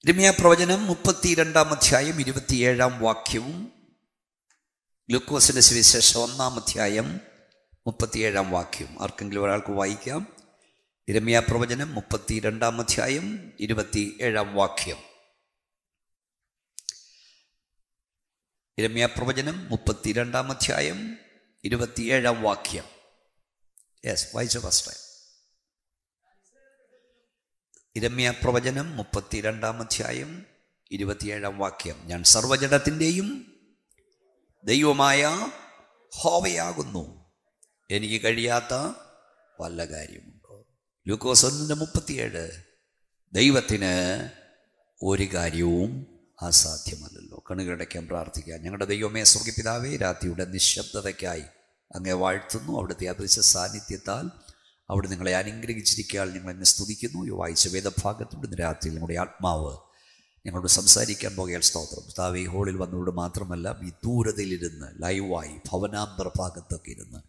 യിരെമ്യാ പ്രവചനം 32 അധ്യായം 27 വാക്യവും ലൂക്കോസിന്റെ സുവിശേഷം 1 അധ്യായം 37 വാക്യവും ആർക്കെങ്കിലും ഒരാൾക്ക് വായിക്കാം. യിരെമ്യാ പ്രവചനം 32 അധ്യായം 27 വാക്യം. യിരെമ്യാ പ്രവചനം 32 അധ്യായം 27 വാക്യം. യെസ്, വായിച്ച ഫസ്റ്റ്. യിരെമ്യാ പ്രവചനം 32 അധ്യായം 27 വാക്യം. ഞാൻ സർവ്വജഡത്തിൻ്റെയും ദൈവമായ യഹോവയാകുന്നു, എനിക്ക് കഴിയാത്ത വല്ല കാര്യമുണ്ടോ? ലൂക്കോസ് 1:37. ദൈവത്തിന് ഒരു കാര്യവും അസാധ്യമല്ലല്ലോ. കണ്ണുകളടയ്ക്കാൻ പ്രാർത്ഥിക്കാം. ഞങ്ങളുടെ ദൈവമേ, സ്വർഗ്ഗപിതാവേ, രാത്രിയുടെ നിശബ്ദതയ്ക്കായി അങ്ങേ വാഴ്ത്തുന്നു. അവിടുത്തെ അദൃശ്യ സാന്നിധ്യത്താൽ അവിടെ നിങ്ങളെ അനുഗ്രഹിച്ചിരിക്കാൻ ഞങ്ങൾ എന്നെ സ്തുതിക്കുന്നു. ഈ വായിച്ച വേദഭാഗത്തോട് ഇന്ന് രാത്രിയിൽ നമ്മുടെ ആത്മാവ് ഞങ്ങളോട് സംസാരിക്കാൻ പോകയാൽ സ്തോത്രം. പിതാവേ, ഹോളിൽ വന്നതോട് മാത്രമല്ല, ഈ ദൂരതയിലിരുന്ന് ലൈവായി ഭവനാന്തര ഭാഗത്തൊക്കെ ഇരുന്ന്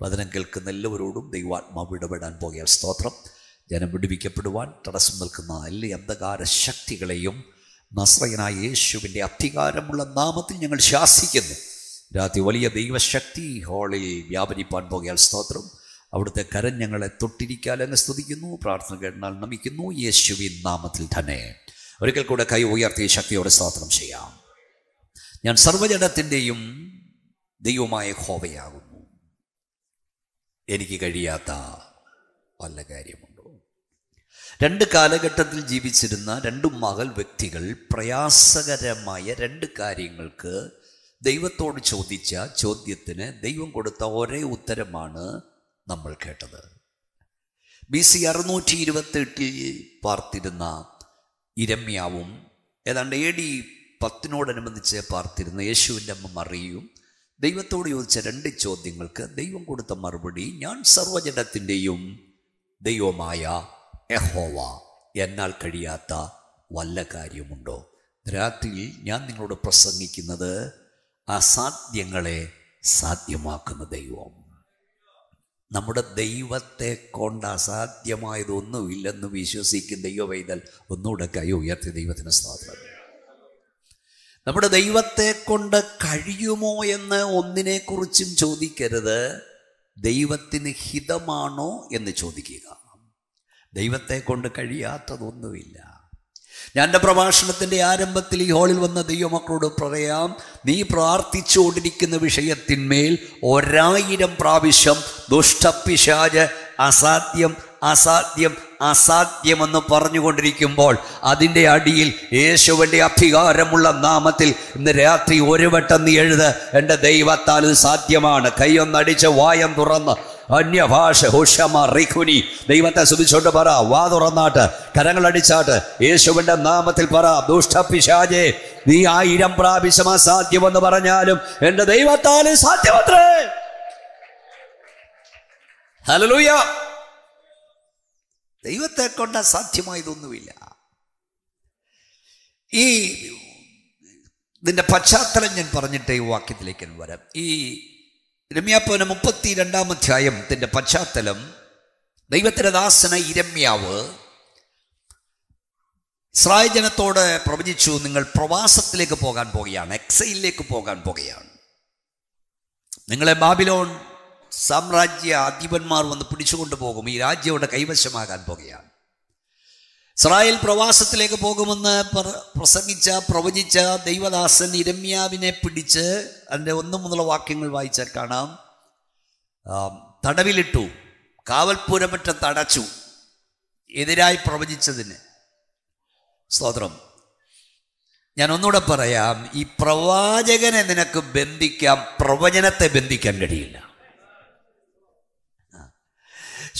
വചനം കേൾക്കുന്ന എല്ലാവരോടും ദൈവാത്മാവ് ഇടപെടാൻ പോകയാൽ സ്തോത്രം. ജനം വിടുവിക്കപ്പെടുവാൻ തടസ്സം നിൽക്കുന്ന എല്ലാ അന്ധകാര ശക്തികളെയും നസ്രയനായ യേശുവിൻ്റെ അധികാരമുള്ള നാമത്തിൽ ഞങ്ങൾ ശാസിക്കുന്നു. രാത്രി വലിയ ദൈവശക്തി ഹോളിൽ വ്യാപരിപ്പാൻ പോകയാൽ സ്തോത്രം. അവിടുത്തെ കരം ഞങ്ങളെ തൊട്ടിരിക്കാൻ അങ്ങ് സ്തുതിക്കുന്നു. പ്രാർത്ഥന കേട്ടാൽ നമിക്കുന്നു യേശുവിൻ നാമത്തിൽ തന്നെ. ഒരിക്കൽ കൂടെ കൈ ഉയർത്തിയ ശക്തിയോടെ സ്തോത്രം ചെയ്യാം. ഞാൻ സർവ്വജഡത്തിൻ്റെയും ദൈവമായ യഹോവയാകുന്നു, എനിക്ക് കഴിയാത്ത വല്ല കാര്യമുണ്ടോ? രണ്ട് കാലഘട്ടത്തിൽ ജീവിച്ചിരുന്ന രണ്ട് മകൾ വ്യക്തികൾ പ്രയാസകരമായ രണ്ട് കാര്യങ്ങൾക്ക് ദൈവത്തോട് ചോദിച്ച ചോദ്യത്തിന് ദൈവം കൊടുത്ത ഒരേ ഉത്തരമാണ് നമ്മൾ കേട്ടത്. BC 628 പാർത്തിരുന്ന യിരെമ്യാവും ഏതാണ്ട് AD 10 പാർത്തിരുന്ന യേശുവിൻ്റെ അമ്മ മറിയയും ദൈവത്തോട് ചോദിച്ച രണ്ട് ചോദ്യങ്ങൾക്ക് ദൈവം കൊടുത്ത മറുപടി, ഞാൻ സർവ്വജഡത്തിൻ്റെയും ദൈവമായ യഹോവ, എന്നാൽ കഴിയാത്ത വല്ല കാര്യമുണ്ടോ? രാത്രിയിൽ ഞാൻ നിങ്ങളോട് പ്രസംഗിക്കുന്നത് അസാധ്യങ്ങളെ സാധ്യമാക്കുന്ന ദൈവം. നമ്മുടെ ദൈവത്തെ കൊണ്ട് അസാധ്യമായതൊന്നുമില്ലെന്ന് വിശ്വസിക്കുന്ന ദൈവവൈതൽ ഒന്നുകൂടെ കൈ ഉയർത്തി ദൈവത്തിന് സ്തോത്രം. നമ്മുടെ ദൈവത്തെ കൊണ്ട് കഴിയുമോ എന്ന് ഒന്നിനെക്കുറിച്ചും ചോദിക്കരുത്. ദൈവത്തിന് ഹിതമാണോ എന്ന് ചോദിക്കുക. ദൈവത്തെ കൊണ്ട് കഴിയാത്തതൊന്നുമില്ല. ഞാൻ എൻ്റെ പ്രഭാഷണത്തിൻ്റെ ആരംഭത്തിൽ ഈ ഹോളിൽ വന്ന ദൈവമക്കളോട് പറയാം, നീ പ്രാർത്ഥിച്ചുകൊണ്ടിരിക്കുന്ന വിഷയത്തിന്മേൽ 1000 പ്രാവശ്യം ദുഷ്ടപിശാച് അസാധ്യം അസാധ്യം അസാധ്യമെന്ന് പറഞ്ഞുകൊണ്ടിരിക്കുമ്പോൾ അതിൻ്റെ അടിയിൽ യേശുവിൻ്റെ അധികാരമുള്ള നാമത്തിൽ ഇന്ന് രാത്രി ഒരു വട്ടം നീ എഴുത്, എൻ്റെ ദൈവത്താൽ ഇത് സാധ്യമാണ്. കൈയൊന്നടിച്ച് വായം തുറന്ന് അന്യഭാഷ ഹുഷമ റിഖുനി ദൈവത്തെ സ്തുതിച്ചോണ്ട് പറ. വാ തുറന്നാട്ട് കരങ്ങളടിച്ചാട്ട് യേശുവിൻ്റെ നാമത്തിൽ പറ, ദുഷ്ടപിശാചേ, നീ 1000 പ്രാവശ്യം അസാധ്യമെന്ന് പറഞ്ഞാലും എൻ്റെ ദൈവത്താൽ സാധ്യമത്രേ. ഹല്ലേലൂയ. ദൈവത്തെ കൊണ്ട് അസാധ്യമായതൊന്നുമില്ല. ഈ ഇതിൻ്റെ പശ്ചാത്തലം ഞാൻ പറഞ്ഞിട്ട് ഈ വാക്യത്തിലേക്ക് വരാം. ഈ യിരെമ്യാ 32 അധ്യായത്തിൻ്റെ പശ്ചാത്തലം, ദൈവത്തിൻ്റെ ദാസന യിരെമ്യാവ് ഇസ്രായേൽ ജനത്തോട് പ്രവചിച്ചു, നിങ്ങൾ പ്രവാസത്തിലേക്ക് പോകാൻ പോകുകയാണ്, എക്സൈലിലേക്ക് പോകാൻ പോകുകയാണ്. നിങ്ങളെ ബാബിലോൺ സാമ്രാജ്യ അധിപന്മാർ വന്ന് പിടിച്ചുകൊണ്ട് പോകും. ഈ രാജ്യം ഇവിടെ കൈവശമാകാൻ പോകുകയാണ്. ഇസ്രായേൽ പ്രവാസത്തിലേക്ക് പോകുമെന്ന് പ്രവചിച്ച ദൈവദാസൻ യിരെമ്യാവിനെ പിടിച്ച് അതിൻ്റെ 1 മുതലുള്ള വാക്യങ്ങൾ വായിച്ചാൽ കാണാം. തടവിലിട്ടു, കാവൽപ്പുരമറ്റത്ത് അടച്ചു, എതിരായി പ്രവചിച്ചതിന്. സ്തോത്രം. ഞാൻ ഒന്നുകൂടെ പറയാം, ഈ പ്രവാചകനെ നിനക്ക് ബന്ധിക്കാം, പ്രവചനത്തെ ബന്ധിക്കാൻ കഴിയില്ല.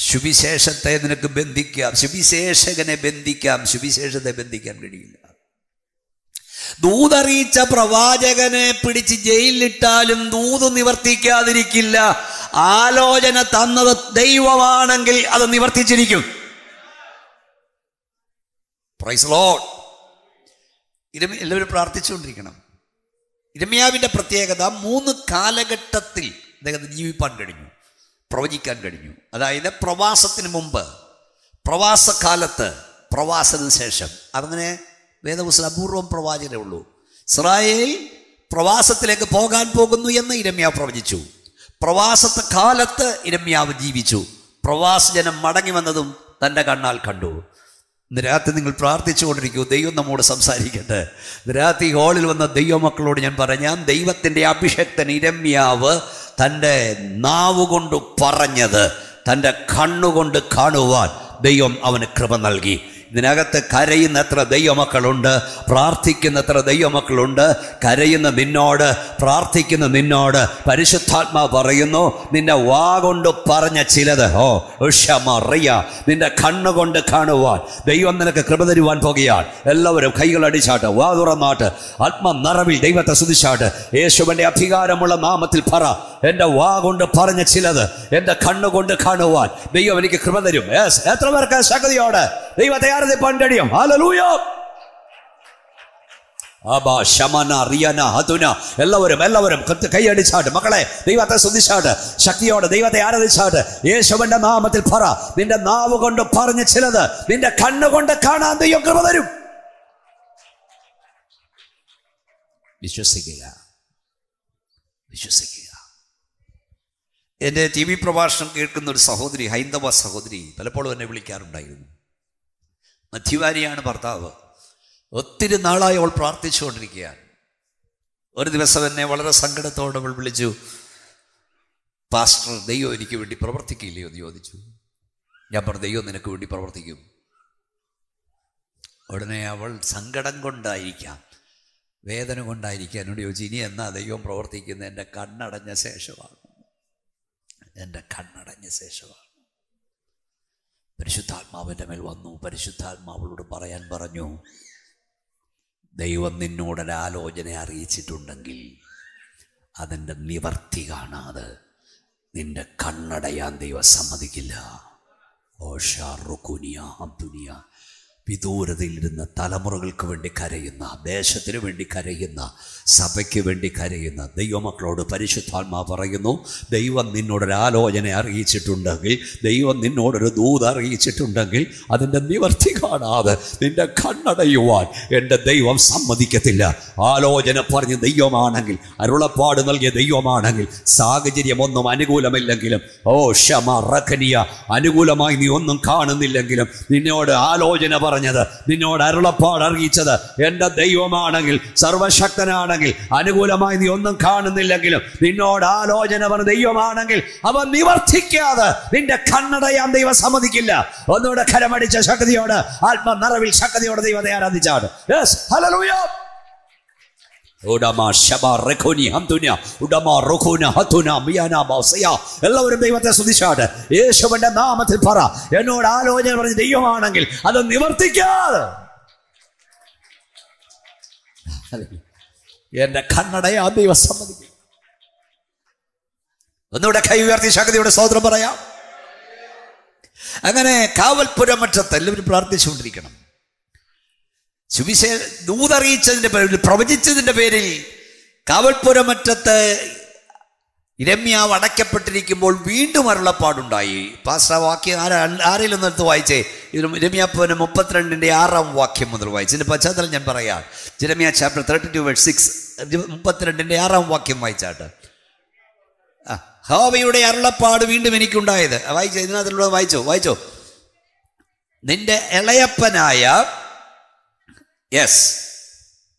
സുവിശേഷത്തെ നിനക്ക് ബന്ധിക്കാം, സുവിശേഷകനെ ബന്ധിക്കാം, സുവിശേഷത്തെ ബന്ധിക്കാൻ കഴിയില്ല. ദൂതറിയിച്ച പ്രവാചകനെ പിടിച്ച് ജയിലിലിട്ടാലും ദൂത് നിവർത്തിക്കാതിരിക്കില്ല. ആലോചന തന്നത് ദൈവമാണെങ്കിൽ അത് നിവർത്തിച്ചിരിക്കും. Praise Lord. എല്ലാവരും പ്രാർത്ഥിച്ചുകൊണ്ടിരിക്കണം. യിരെമ്യാവിൻ്റെ പ്രത്യേകത, 3 കാലഘട്ടത്തിൽ അദ്ദേഹത്തിന് ജീവിപ്പാൻ കഴിഞ്ഞു, പ്രവചിക്കാൻ കഴിഞ്ഞു. അതായത് പ്രവാസത്തിന് മുമ്പ്, പ്രവാസകാലത്ത്, പ്രവാസത്തിന് ശേഷം. അങ്ങനെ വേദപുസ്തകം അപൂർവം പ്രവാചകരേ ഉള്ളൂ. ഇസ്രായേൽ പ്രവാസത്തിലേക്ക് പോകാൻ പോകുന്നു എന്ന് ഇരമ്യാവ് പ്രവചിച്ചു. പ്രവാസത്തെ കാലത്ത് ഇരമ്യാവ് ജീവിച്ചു. പ്രവാസജനം മടങ്ങി വന്നതും തൻ്റെ കണ്ണാൽ കണ്ടു. ഇന്ന് രാത്രി നിങ്ങൾ പ്രാർത്ഥിച്ചുകൊണ്ടിരിക്കൂ, ദൈവം നമ്മോട് സംസാരിക്കട്ടെ. രാത്രി ഹോളിൽ വന്ന ദൈവമക്കളോട് ഞാൻ പറയാം, ദൈവത്തിൻ്റെ അഭിഷക്തൻ ഇരമ്യാവ് തൻ്റെ നാവുകൊണ്ട് പറഞ്ഞത് തൻ്റെ കണ്ണുകൊണ്ട് കാണുവാൻ ദൈവം അവന് കൃപ നൽകി. ഇതിനകത്ത് കരയുന്ന എത്ര ദൈവമക്കളുണ്ട്, പ്രാർത്ഥിക്കുന്ന എത്ര ദൈവമക്കളുണ്ട്. കരയുന്ന നിന്നോട്, പ്രാർത്ഥിക്കുന്ന നിന്നോട് പരിശുദ്ധാത്മാവ് പറയുന്നു, നിന്റെ വാ കൊണ്ട് പറഞ്ഞ ചിലത് നിന്റെ കണ്ണുകൊണ്ട് കാണുവാൻ ദൈവം നിനക്ക് കൃപ തരുവാൻ പോകുകയാണ്. എല്ലാവരും കൈകൾ അടിച്ചാട്ട്, വാ തുറന്നാട്ട്, ആത്മനിറവിൽ ദൈവത്തെ സ്തുതിച്ചാട്ട്, യേശുവിന്റെ അധികാരമുള്ള നാമത്തിൽ പറ, എൻ്റെ വാ കൊണ്ട് പറഞ്ഞ ചിലത് എൻ്റെ കണ്ണുകൊണ്ട് കാണുവാൻ ദൈവം എനിക്ക് കൃപ തരും. എത്ര പേർക്ക് ശക്തിയോടെ ദൈവത്തെ ആരാധിപ്പാൻ കഴിയും? ഹല്ലേലൂയ. എല്ലാവരും കൈയടിച്ചാട്ട്, മക്കളെ ദൈവത്തെ സ്തുതിച്ചാട്ട്, ശക്തിയോടെ ദൈവത്തെ ആരാധിച്ചാട്ട്, യേശുവിന്റെ നാമത്തിൽ പറ, നിന്റെ നാവ് കൊണ്ട് പറഞ്ഞ ചിലത് നിന്റെ കണ്ണുകൊണ്ട് കാണാൻ ദൈവം കൃപ തരും. വിശ്വസിക്കുക. എൻ്റെ TV പ്രഭാഷണം കേൾക്കുന്ന ഒരു സഹോദരി, ഹൈന്ദവ സഹോദരി, പലപ്പോഴും എന്നെ വിളിക്കാറുണ്ടായിരുന്നു. മധ്യവാരിയാണ് ഭർത്താവ്. ഒത്തിരി നാളായി അവൾ പ്രാർത്ഥിച്ചുകൊണ്ടിരിക്കുകയാണ്. ഒരു ദിവസം എന്നെ വളരെ സങ്കടത്തോടെ അവൾ വിളിച്ചു, പാസ്റ്റർ, ദൈവം എനിക്ക് വേണ്ടി പ്രവർത്തിക്കില്ലയോ എന്ന് ചോദിച്ചു. ഞാൻ പറഞ്ഞു, ദൈവം നിനക്ക് വേണ്ടി പ്രവർത്തിക്കും. ഉടനെ അവൾ സങ്കടം കൊണ്ടായിരിക്കാം, വേദന കൊണ്ടായിരിക്കാം എന്നോട് ചോദിച്ചു, ഇനി എന്നാ ദൈവം പ്രവർത്തിക്കുന്നത്? എൻ്റെ കണ്ണടഞ്ഞ ശേഷമാണ്. പരിശുദ്ധാത്മാവിൻ്റെ മേൽ വന്നു. പരിശുദ്ധാത്മാവളോട് പറയാൻ പറഞ്ഞു, ദൈവം നിന്നോടൊരാലോചന അറിയിച്ചിട്ടുണ്ടെങ്കിൽ അതിൻ്റെ നിവർത്തി കാണാതെ നിന്റെ കണ്ണടയാൻ ദൈവം സമ്മതിക്കില്ല. വിദൂരതയിലിരുന്ന തലമുറകൾക്ക് വേണ്ടി കരയുന്ന, ദേശത്തിന് വേണ്ടി കരയുന്ന, സഭയ്ക്ക് വേണ്ടി കരയുന്ന ദൈവമക്കളോട് പരിശുദ്ധാത്മാ പറയുന്നു, ദൈവം നിന്നോടൊരാലോചന അറിയിച്ചിട്ടുണ്ടെങ്കിൽ, ദൈവം നിന്നോടൊരു ദൂത് അറിയിച്ചിട്ടുണ്ടെങ്കിൽ അതിൻ്റെ നിവർത്തി കാണാതെ നിന്റെ കണ്ണടയുവാൻ എൻ്റെ ദൈവം സമ്മതിക്കത്തില്ല. ആലോചന പറഞ്ഞ ദൈവമാണെങ്കിൽ, അരുളപ്പാട് നൽകിയ ദൈവമാണെങ്കിൽ, സാഹചര്യമൊന്നും അനുകൂലമില്ലെങ്കിലും, അനുകൂലമായി നീ ഒന്നും കാണുന്നില്ലെങ്കിലും, നിന്നോട് ആലോചന പറഞ്ഞത്, നിന്നോട് അരുളപ്പാട് അറിയിച്ചത് എൻ്റെ ദൈവമാണെങ്കിൽ, സർവശക്തനാണെങ്കിൽ, അനുകൂലമായി നീ ഒന്നും കാണുന്നില്ലെങ്കിലും, നിന്നോട് ആലോചന പറഞ്ഞ ദൈവമാണെങ്കിൽ, അവൻ നിവർത്തിക്കാതെ നിന്റെ കണ്ണടയാൻ ദൈവം സമ്മതിക്കില്ല. ഒന്നുകൂടെ കരമടിച്ച ശക്തിയോട്, ആത്മനിറവിൽ ശക്തിയോടെ ദൈവത്തെ ആരാധിച്ചാണ്. ഹല്ലേലൂയ. എല്ലാവരും ദൈവത്തെ സ്തുതിച്ചാട്ട്, യേശുവിന്റെ നാമത്തിൽ പറ, എന്നോട് ആലോചന പറഞ്ഞ ദൈവമാണെങ്കിൽ അത് നിവർത്തിക്കാതെ എന്റെ കണ്ണടയാ ദൈവം സമ്മതിക്കും. ഒന്നുകൂടെ കൈ ഉയർത്തി ശക്തിയോടെ സ്തോത്രം പറയാം. അങ്ങനെ കാവൽപുരമറ്റത്ത് എല്ലാവരും പ്രാർത്ഥിച്ചുകൊണ്ടിരിക്കണം. ദൂതറിയിച്ചതിന്റെ പേരിൽ, പ്രവചിച്ചതിന്റെ പേരിൽ കാവൽപുരമറ്റത്ത് ഇരമ്യാവ് അടയ്ക്കപ്പെട്ടിരിക്കുമ്പോൾ വീണ്ടും അരുളപ്പാടുണ്ടായി. പാസ്റ്റർ, വാക്യം ആരെങ്കിലും എടുത്ത് വായിച്ചേ. ഇരമ്യാവ് 32:6 വാക്യം മുതൽ വായിച്ചു. ഇതിന്റെ പശ്ചാത്തലം ഞാൻ പറയാം. ഇരമ്യാവ് ചാപ്റ്റർ 32:6, 32:6 വാക്യം വായിച്ചാട്ട്. യഹോവയുടെ അരുളപ്പാട് വീണ്ടും എനിക്കുണ്ടായത്. വായിച്ചോ, ഇതിനകത്തുള്ളത് വായിച്ചോ. നിന്റെ ഇളയപ്പനായ, യെസ്,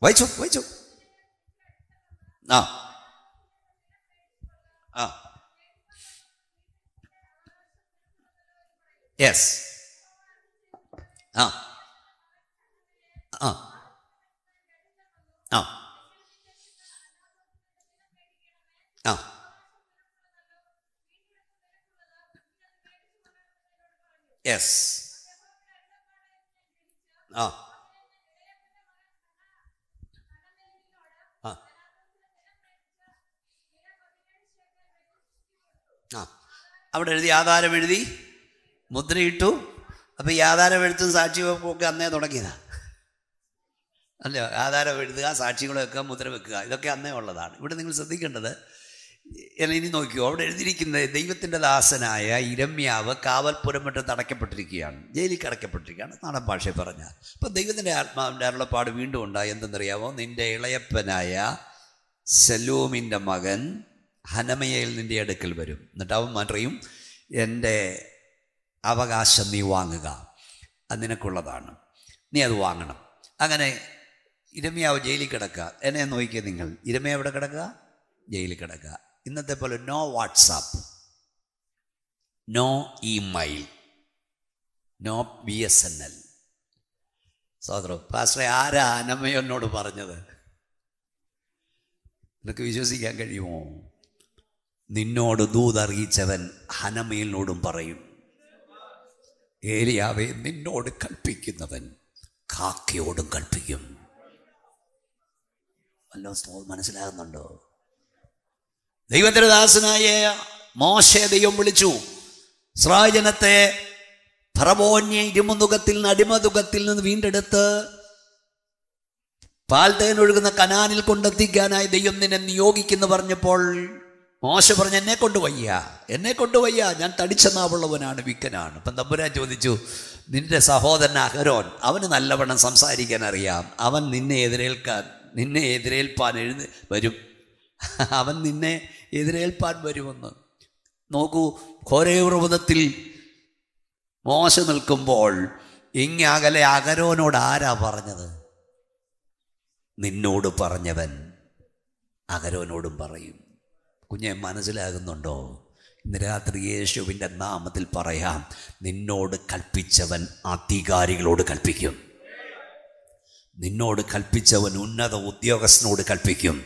വായിച്ചു. യെസ്, യെസ്, അവിടെ എഴുതി, ആധാരം എഴുതി മുദ്രയിട്ടു. അപ്പം ഈ ആധാരം എഴുത്തും സാക്ഷി വെപ്പൊക്കെ അന്നേ തുടങ്ങിയതാണ്. അല്ല, ആധാരം എഴുതുക, സാക്ഷികൾ വെക്കുക, മുദ്ര വെക്കുക, ഇതൊക്കെ അന്നേ ഉള്ളതാണ്. ഇവിടെ നിങ്ങൾ ശ്രദ്ധിക്കേണ്ടത്, ഇനി നോക്കിയോ, അവിടെ എഴുതിയിരിക്കുന്നത് ദൈവത്തിൻ്റെ ദാസനായ ഇരമ്യാവ് കാവൽപുരമിട്ട് അടയ്ക്കപ്പെട്ടിരിക്കുകയാണ്, ജയിലിൽ അടയ്ക്കപ്പെട്ടിരിക്കുകയാണ്, നാടൻ ഭാഷയിൽ പറഞ്ഞാൽ. അപ്പം ദൈവത്തിൻ്റെ ആത്മാവിൻ്റെ അരുളപ്പാട് വീണ്ടും ഉണ്ടായി. എന്തെന്നറിയാമോ? നിൻ്റെ ഇളയപ്പനായ ശലൂമിൻ്റെ മകൻ ഹനമയേൽ നിൻ്റെ അടുക്കൽ വരും, എന്നിട്ട് അവൻ പറയും, എൻ്റെ അവകാശം നീ വാങ്ങുക, അത് നിനക്കുള്ളതാണ്, നീ അത് വാങ്ങണം. അങ്ങനെ ഇരമ്യാവ് ജയിലിൽ കിടക്കുക. എന്നെ നോക്കിക്കുക നിങ്ങൾ, ഇരമ്യാവ് എവിടെ കിടക്കുക? ജയിലിൽ കിടക്കുക. ഇന്നത്തെ പോലെ no WhatsApp, no email, no BSNL. സഹോദരൻ പാസ്റ്ററെ, ആരാ ഹനമയോനോട് പറഞ്ഞത്? നിനക്ക് വിശ്വസിക്കാൻ കഴിയുമോ? നിന്നോട് ദൂതറിയിച്ചവൻ ഹനമേലിനോടും പറയും. ഏലിയാവേ, നിന്നോട് കൽപ്പിക്കുന്നവൻ കാക്കയോടും കൽപ്പിക്കും. വല്ലോ മനസ്സിലാകുന്നുണ്ടോ? ദൈവത്തിൻ്റെ ദാസനായ മോശെ ദൈവം വിളിച്ചു. ഇസ്രായേൽ ജനത്തെ ഫറവോന്യ ഇരുമുഖത്തിൽ നിന്ന്, അടിമതുഖത്തിൽ നിന്ന് വീണ്ടെടുത്ത് പാൽതേൻ ഒഴുകുന്ന കനാനിൽ കൊണ്ടെത്തിക്കാനായി ദൈവം നിന്നെ നിയോഗിക്കുന്നു പറഞ്ഞപ്പോൾ മോശെ പറഞ്ഞു, എന്നെ കൊണ്ടുവയ്യ, ഞാൻ തടിച്ച നാവുള്ളവനാണ്, വിക്കനാണ്. അപ്പം തമ്പുരാൻ ചോദിച്ചു, നിന്റെ സഹോദരൻ അഹരോൻ, അവന് നല്ലവണ്ണം സംസാരിക്കാൻ അറിയാം, അവൻ നിന്നെ എതിരേൽപ്പാൻ വരും, അവൻ നിന്നെ എതിരേൽപ്പാൻ വരുമെന്ന്. നോക്കൂ, ഘോരപർവ്വതത്തിൽ മോശെ നിൽക്കുമ്പോൾ ഇങ്ങകലെ അഹരോനോട് ആരാ പറഞ്ഞത്? നിന്നോട് പറഞ്ഞവൻ അഹരോനോടും പറയും. കുഞ്ഞെ, മനസ്സിലാകുന്നുണ്ടോ? ഇന്ന് രാത്രി യേശുവിൻ്റെ നാമത്തിൽ പറയാം, നിന്നോട് കൽപ്പിച്ചവൻ അധികാരികളോട് കൽപ്പിക്കും, നിന്നോട് കൽപ്പിച്ചവൻ ഉന്നത ഉദ്യോഗസ്ഥനോട് കൽപ്പിക്കും.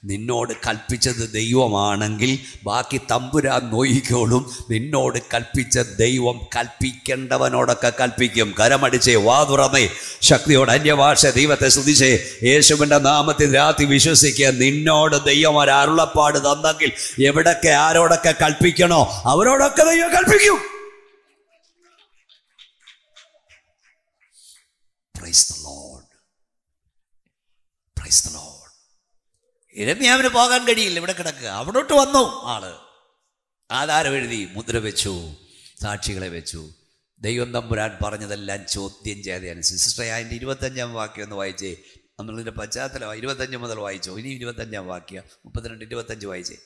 നിന്നോട് കൽപ്പിച്ചത് ദൈവമാണെങ്കിൽ ബാക്കി തമ്പുരാൻ നോയിക്കോളും. നിന്നോട് കൽപ്പിച്ച ദൈവം കൽപ്പിക്കേണ്ടവനോടൊക്കെ കൽപ്പിക്കും. കരമടിച്ചേ, വാ തുറന്നേ, ശക്തിയോട് അന്യഭാഷ ദൈവത്തെ സ്തുതിച്ചേ. യേശുവിൻ്റെ നാമത്തിൽ രാത്രി വിശ്വസിക്കുക, നിന്നോട് ദൈവം ഒരു അരുളപ്പാട് തന്നെങ്കിൽ എവിടൊക്കെ ആരോടൊക്കെ കൽപ്പിക്കണോ അവരോടൊക്കെ ദൈവം കൽപ്പിക്കും. Praise the Lord, praise the Lord. ഇരമ്യാവിന് പോകാൻ കഴിയില്ല, ഇവിടെ കിടക്കുക. അവിടോട്ട് വന്നു ആള്, ആധാരം എഴുതി, മുദ്ര വെച്ചു, സാക്ഷികളെ വെച്ചു. ദൈവം തമ്പുരാൻ പറഞ്ഞതെല്ലാം ചോദ്യം ചെയ്യാതെയാണ്. സിസ്റ്ററെ, അതിൻ്റെ 25-ാം വാക്യം ഒന്ന് വായിച്ചേ. നമ്മളിതിൻ്റെ പശ്ചാത്തലം 25 മുതൽ വായിച്ചോ. ഇനി 25-ാം വാക്യം 32, 25 വായിച്ചേ.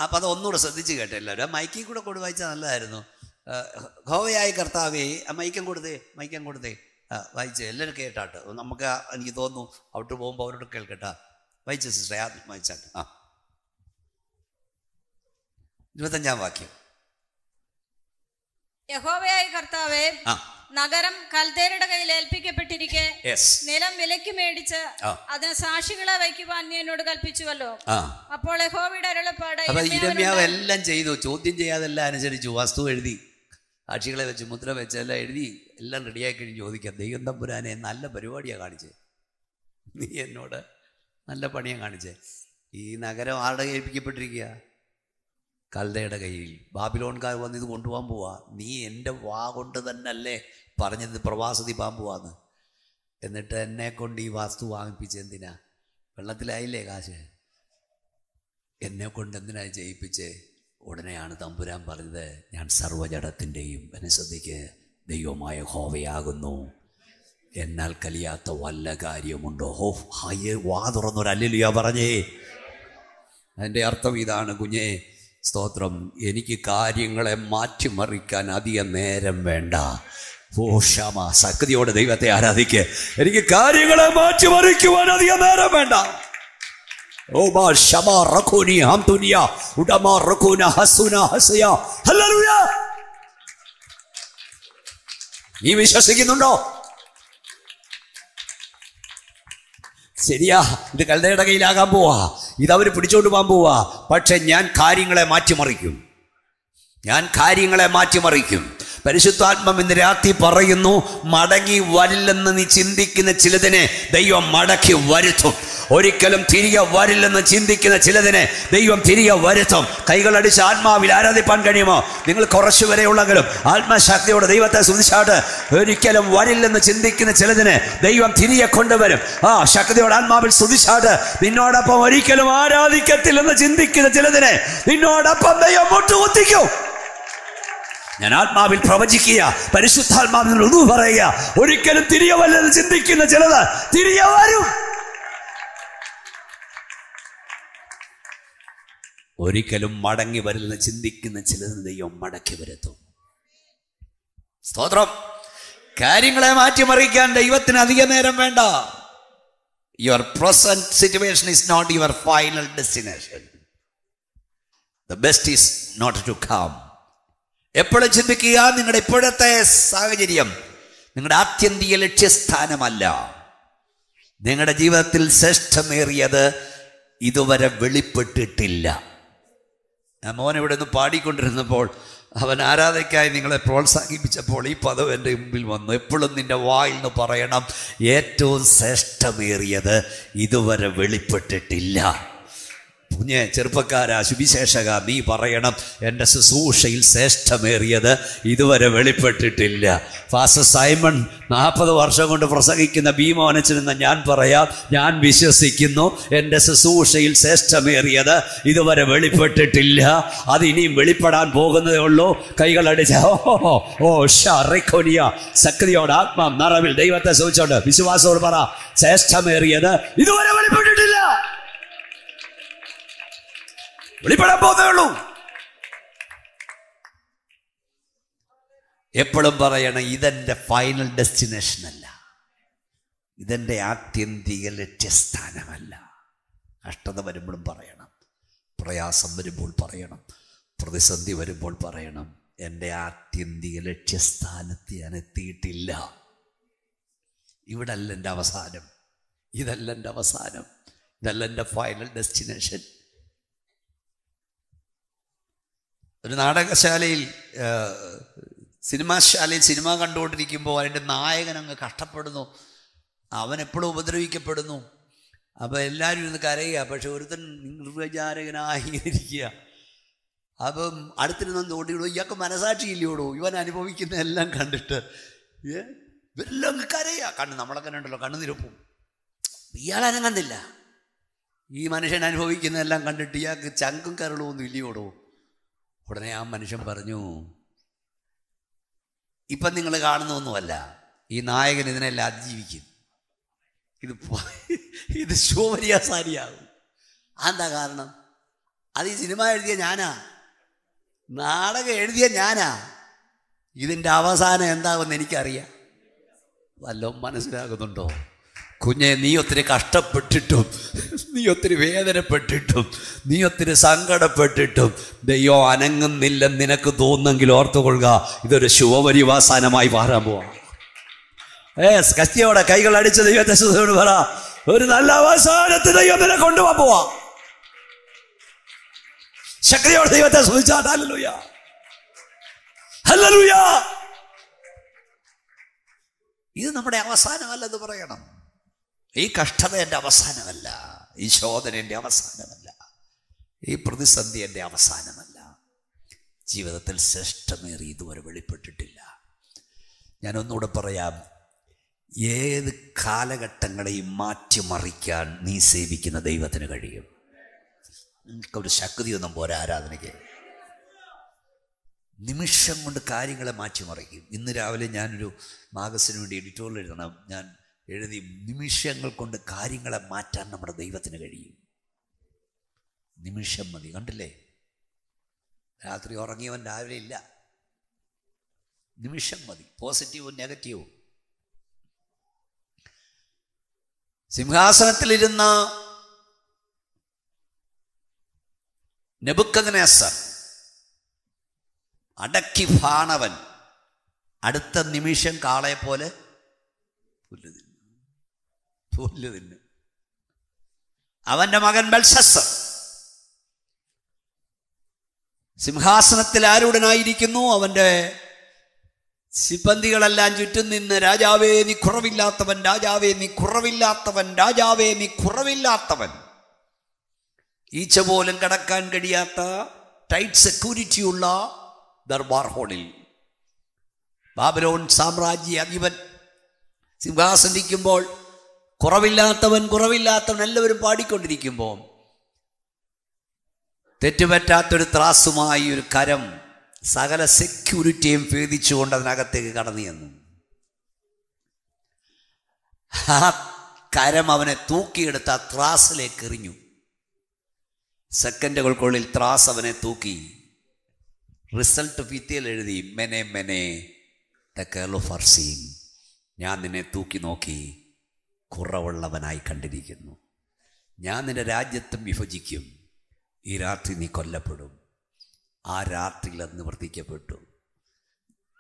അപ്പം അത് ഒന്നുകൂടെ ശ്രദ്ധിച്ച് കേട്ടോ എല്ലാവരും. ആ മൈക്കിൽ കൂടെ കൊണ്ട് വായിച്ചാൽ നല്ലതായിരുന്നു. യഹോവയായ കർത്താവേ, ആ മൈക്കം കൊടുത്തേ വായിച്ചേ, എല്ലാവരും കേട്ടാട്ട്. നമുക്ക് എനിക്ക് തോന്നുന്നു ഔട്ട് പോകുമ്പോൾ അവരോട് കേൾക്കട്ടാ. വായിച്ച സിസ്റ്റർ, ആദ്യം വായിച്ചാട്ട്. 25-ാം വാക്യം. യഹോവയായ കർത്താവേ, നഗരം കൽദേരുടെ കയ്യിൽ ഏൽപ്പിക്കപ്പെട്ടിരിക്കെ നിലം വിലയ്ക്ക് മേടിച്ച് അതിന് സാക്ഷികളെ വയ്ക്കുവാൻ നീ എന്നോട് കൽപ്പിച്ചുവല്ലോ. അപ്പോൾ യഹോവയുടെ അരുളപ്പാട്. ഇരമ്യാവ് എല്ലാം ചെയ്തു, ചോദ്യം ചെയ്യാതെല്ലാം അനുസരിച്ചു. വസ്തു എഴുതി, സാക്ഷികളെ വെച്ച്, മുദ്ര വെച്ച്, എല്ലാം എഴുതി, എല്ലാം റെഡിയാക്കി കഴിഞ്ഞ് ചോദിക്കാം, ദൈവം തമ്പുരാനെ നല്ല പരിപാടിയാണ് കാണിച്ചേ, നീ എന്നോട് നല്ല പണിയാണ് കാണിച്ചേ. ഈ നഗരം ആരുടെ ഏൽപ്പിക്കപ്പെട്ടിരിക്കുക? കൽദയുടെ കയ്യിൽ. ബാബിലോൺകാർ വന്ന് ഇത് കൊണ്ടുപോകാൻ പോവാ. നീ എൻ്റെ വാ കൊണ്ട് തന്നെയല്ലേ പറഞ്ഞത് പ്രവാസത്തിൽ പോകാൻ പോവാന്ന്. എന്നിട്ട് എന്നെ കൊണ്ട് ഈ വസ്തു വാങ്ങിപ്പിച്ചെന്തിനാ? വെള്ളത്തിലായില്ലേ കാശ്? എന്നെ കൊണ്ട് എന്തിനാ ചെയ്യിപ്പിച്ചേ? ഉടനെയാണ് തമ്പുരാൻ പറഞ്ഞത്, ഞാൻ സർവ്വജടത്തിൻ്റെയും അനുസരിക്ക് ദൈവമായ യഹോവയാകുന്നു, എന്നാൽ കലിയാത്ത വല്ല കാര്യമുണ്ടോ? വാ തുറന്നൊരു ഹല്ലേലൂയ പറഞ്ഞേ. അതിൻ്റെ അർത്ഥം ഇതാണ് കുഞ്ഞേ, സ്തോത്രം. എനിക്ക് കാര്യങ്ങളെ മാറ്റിമറിക്കാൻ അധികം നേരം വേണ്ട. ഓ ക്ഷമ, ശക്തിയോടെ ദൈവത്തെ ആരാധിക്ക്. എനിക്ക് കാര്യങ്ങളെ മാറ്റിമറിക്കുവാൻ അധികം നേരം വേണ്ട. ഓ ബാ ക്ഷമ റഖൂനി ഹംതുനിയ ഉടമ റഖൂന ഹസുന ഹസയ. ഹല്ലേലൂയ. നീ വിശ്വസിക്കുന്നുണ്ടോ? ശരിയാ, ഇത് കൽദയുടെ കയ്യിലാകാൻ പോവാ, ഇതവർ പിടിച്ചോണ്ട് പോകാൻ പോവാ. പക്ഷെ ഞാൻ കാര്യങ്ങളെ മാറ്റിമറിക്കും, പരിശുദ്ധാത്മ ഇന്ന് രാത്രി പറയുന്നു, മടങ്ങി വരില്ലെന്ന് നീ ചിന്തിക്കുന്ന ചിലതിനെ ദൈവം മടക്കി വരുത്തും. ഒരിക്കലും തിരികെ വരില്ലെന്ന് ചിന്തിക്കുന്ന ചിലതിനെ ദൈവം തിരികെ വരുത്തും. കൈകളടിച്ച് ആത്മാവിൽ ആരാധിപ്പാൻ കഴിയുമോ? നിങ്ങൾ കുറച്ചു വരെ ഉള്ളെങ്കിലും ആത്മശക്തിയോടെ ദൈവത്തെ സ്തുതിച്ചാട്ട് ഒരിക്കലും വരില്ലെന്ന് ചിന്തിക്കുന്ന ചിലതിനെ ദൈവം തിരികെ കൊണ്ടുവരും. ശക്തിയോടെ ആത്മാവിൽ സ്തുതിച്ചാട്ട് നിന്നോടൊപ്പം ഒരിക്കലും ആരാധിക്കത്തില്ലെന്ന് ചിന്തിക്കുന്ന ചിലതിനെ നിന്നോടൊപ്പം ദൈവം മുട്ടുകുത്തിക്കും. ഞാൻ ആത്മാവിൽ പ്രവചിക്കുക, പരിശുദ്ധാത്മാവിൽ ഒന്നു പറയുക, ഒരിക്കലും തിരികെ വരില്ലെന്ന് ചിന്തിക്കുന്ന ചിലത് തിരികെ വരും. ഒരിക്കലും മടങ്ങി വരില്ലെന്ന് ചിന്തിക്കുന്ന ചിലത് ദൈവം മടക്കി വരുത്തും. സ്തോത്രം. കാര്യങ്ങളെ മാറ്റിമറിക്കാൻ ദൈവത്തിന് അധിക നേരം വേണ്ട. Your present situation is not your final destination. The best is not to come. എപ്പോഴും ചിന്തിക്കുക, നിങ്ങളുടെ ഇപ്പോഴത്തെ സാഹചര്യം നിങ്ങളുടെ ആത്യന്തിക ലക്ഷ്യസ്ഥാനമല്ല. നിങ്ങളുടെ ജീവിതത്തിൽ ശ്രേഷ്ഠമേറിയത് ഇതുവരെ വെളിപ്പെട്ടിട്ടില്ല. ഞാൻ മോൻ ഇവിടെ നിന്ന് പാടിക്കൊണ്ടിരുന്നപ്പോൾ അവൻ ആരാധനയ്ക്കായി നിങ്ങളെ പ്രോത്സാഹിപ്പിച്ചപ്പോൾ ഈ പദം എൻ്റെ മുമ്പിൽ വന്നു. എപ്പോഴും നിൻ്റെ വായിൽ നിന്ന് പറയണം, ഏറ്റവും ശ്രേഷ്ഠമേറിയത് ഇതുവരെ വെളിപ്പെട്ടിട്ടില്ല. കുഞ്ഞെ ചെറുപ്പക്കാരാ, സുവിശേഷക, നീ പറയണം, എൻ്റെ ശുശ്രൂഷയിൽ ശ്രേഷ്ഠമേറിയത് ഇതുവരെ വെളിപ്പെട്ടിട്ടില്ല. ഫാസ്റ്റർ സൈമൺ 40 വർഷം കൊണ്ട് പ്രസംഗിക്കുന്ന ഭീമോനച്ചനെന്ന് ഞാൻ പറയാം, ഞാൻ വിശ്വസിക്കുന്നു എൻ്റെ ശുശ്രൂഷയിൽ ശ്രേഷ്ഠമേറിയത് ഇതുവരെ വെളിപ്പെട്ടിട്ടില്ല. അത് ഇനിയും വെളിപ്പെടാൻ പോകുന്നതേ ഉള്ളൂ. കൈകളടിച്ച ഷറിഖോനിയ ശക്തിയോട് ആത്മാ നിറവിൽ ദൈവത്തെ സ്തുതിച്ചോണ്ട് വിശ്വാസത്തോട് പറ, ശ്രേഷ്ഠമേറിയത് ഇതുവരെ വെളിപ്പെട്ടിട്ടില്ല. വെളിപ്പെടാൻ പോകുന്നേ ഉള്ളൂ. എപ്പോഴും പറയണം, ഇതെന്റെ ഫൈനൽ ഡെസ്റ്റിനേഷൻ അല്ല, ഇതെന്റെ ആത്യന്തിക ലക്ഷ്യസ്ഥാനമല്ല. കഷ്ടത വരുമ്പോഴും പറയണം, പ്രയാസം വരുമ്പോൾ പറയണം, പ്രതിസന്ധി വരുമ്പോൾ പറയണം, എൻ്റെ ആത്യന്തിക ലക്ഷ്യസ്ഥാനത്ത് ഞാൻ എത്തിയിട്ടില്ല. ഇവിടെ അല്ല എൻ്റെ അവസാനം, ഇതല്ല എൻ്റെ അവസാനം, ഇതല്ല എൻ്റെ ഫൈനൽ ഡെസ്റ്റിനേഷൻ. ഒരു നാടകശാലയിൽ സിനിമാശാലയിൽ സിനിമ കണ്ടുകൊണ്ടിരിക്കുമ്പോൾ അതിൻ്റെ നായകൻ അങ്ങ് കഷ്ടപ്പെടുന്നു, അവൻ എപ്പോഴും ഉപദ്രവിക്കപ്പെടുന്നു. അപ്പോൾ എല്ലാവരും ഇരുന്ന് കരയുക, പക്ഷെ ഒരുത്തൻ നിർവിചാരകനായി ഇരിക്കുക. അപ്പം അടുത്തിരുന്ന് ഓടിയിടൂ, ഇയാൾക്ക് മനസാക്ഷിയില്ലോടൂ, ഇവൻ അനുഭവിക്കുന്ന എല്ലാം കണ്ടിട്ട് ഇവരെല്ലാം അങ്ങ് കരയുക. കണ്ണ് നമ്മളൊക്കെ ഉണ്ടല്ലോ, കണ്ണ് നിരപ്പും. ഇയാൾ അനങ്ങുന്നില്ല. ഈ മനുഷ്യൻ അനുഭവിക്കുന്നതെല്ലാം കണ്ടിട്ട് ഇയാൾക്ക് ചങ്കും കരളുമൊന്നും ഇല്ലയോടോ. ഉടനെ ആ മനുഷ്യൻ പറഞ്ഞു, ഇപ്പം നിങ്ങൾ കാണുന്നൊന്നുമല്ല, ഈ നായകൻ ഇതിനെല്ലാം അതിജീവിക്കും. ഇത് ശോഭനീയസാരിയാകും. അതെന്താ കാരണം? അത് ഈ സിനിമ എഴുതിയ ഞാനാ, നാടകം എഴുതിയ ഞാനാ. ഇതിൻ്റെ അവസാനം എന്താകുമെന്ന് എനിക്കറിയാം. വല്ലതും മനസ്സിലാകുന്നുണ്ടോ? കുഞ്ഞെ, നീ ഒത്തിരി കഷ്ടപ്പെട്ടിട്ടും, നീ ഒത്തിരി വേദനപ്പെട്ടിട്ടും, നീ ഒത്തിരി സങ്കടപ്പെട്ടിട്ടും ദൈവം അനങ്ങുന്നില്ലെന്ന് നിനക്ക് തോന്നുന്നെങ്കിൽ ഓർത്തുകൊള്ളുക, ഇതൊരു ശുഭപരിവാസനമായി മാറാൻ പോവാ. കസ്തിയോടെ കൈകൾ അടിച്ച് ദൈവത്തെ സ്തുതിയോട് പറ, ഒരു നല്ല അവസാനത്തിൽ ദൈവം നിന്നെ കൊണ്ടുപോകാൻ പോവാ. ശക്തിയോടെ ദൈവത്തെ സ്തുതിച്ചാൽ ഹല്ലേലൂയ, ഹല്ലേലൂയ. ഇത് നമ്മുടെ അവസാനമല്ലെന്ന് പറയണം. ഈ കഷ്ടത എൻ്റെ അവസാനമല്ല, ഈ ശോധന എൻ്റെ അവസാനമല്ല, ഈ പ്രതിസന്ധി എൻ്റെ അവസാനമല്ല. ജീവിതത്തിൽ ശ്രേഷ്ഠമേറി ഇതുവരെ വെളിപ്പെട്ടിട്ടില്ല. ഞാനൊന്നുകൂടെ പറയാം, ഏത് കാലഘട്ടങ്ങളെയും മാറ്റിമറിക്കാൻ നീ സേവിക്കുന്ന ദൈവത്തിന് കഴിയും. നിങ്ങൾക്കൊരു ശക്തിയൊന്നും പോരാ ആരാധനയ്ക്ക്. നിമിഷം കൊണ്ട് കാര്യങ്ങളെ മാറ്റിമറിക്കും. ഇന്ന് രാവിലെ ഞാനൊരു മാഗസിന് വേണ്ടി എഡിറ്റോറിയൽ എഴുതണം. ഞാൻ എഴുതി, നിമിഷങ്ങൾ കൊണ്ട് കാര്യങ്ങളെ മാറ്റാൻ നമ്മുടെ ദൈവത്തിന് കഴിയും. നിമിഷം മതി. കണ്ടില്ലേ, രാത്രി ഉറങ്ങിയവൻ രാവിലെ ഇല്ല. നിമിഷം മതി, പോസിറ്റീവും നെഗറ്റീവും. സിംഹാസനത്തിലിരുന്ന നെബൂഖദ്നേസർ അടക്കി ഭാണവൻ അടുത്ത നിമിഷം കാളയെ പോലെ പുല്ല് തിന്നു. അവന്റെ മകൻ ബെൽഷസ്സർ സിംഹാസനത്തിൽ ആരൂഢനായിരിക്കുന്നു. അവന്റെ സിബന്ദികളെല്ലാം ചുറ്റും നിന്ന് രാജാവേ നീ കുറവില്ലാത്തവൻ, രാജാവേ നീ കുറവില്ലാത്തവൻ, രാജാവേ നീ കുറവില്ലാത്തവൻ. ഈച്ച പോലും കടക്കാൻ കഴിയാത്ത ടൈറ്റ് സെക്യൂരിറ്റി ഉള്ള ദർബാർ ഹാളിൽ ബാബിലോൺ സാമ്രാജ്യ അധിപൻ സിംഹാസനിരിക്കുമ്പോൾ കുറവില്ലാത്തവൻ കുറവില്ലാത്തവൻ എല്ലാവരും പാടിക്കൊണ്ടിരിക്കുമ്പോൾ തെറ്റുപറ്റാത്തൊരു ത്രാസുമായി ഒരു കരം സകല സെക്യൂരിറ്റിയും ഭേദിച്ചുകൊണ്ട് അതിനകത്തേക്ക് കടന്നു ചെന്നു. ആ കരം അവനെ തൂക്കിയെടുത്ത് ആ ത്രാസിലേക്ക് എറിഞ്ഞു. സെക്കൻഡുകൾക്കുള്ളിൽ ത്രാസ് അവനെ തൂക്കി. റിസൾട്ട് ഭിത്തിയിൽ എഴുതി, മെനെ മെനെ തെക്കേലോ ഫർസീൻ, ഞാൻ നിന്നെ തൂക്കി നോക്കി കുറവുള്ളവനായി കണ്ടിരിക്കുന്നു. ഞാൻ നിന്റെ രാജ്യത്തും വിഭജിക്കും. ഈ രാത്രി നീ കൊല്ലപ്പെടും. ആ രാത്രിയിൽ അത് നിവർത്തിക്കപ്പെട്ടു.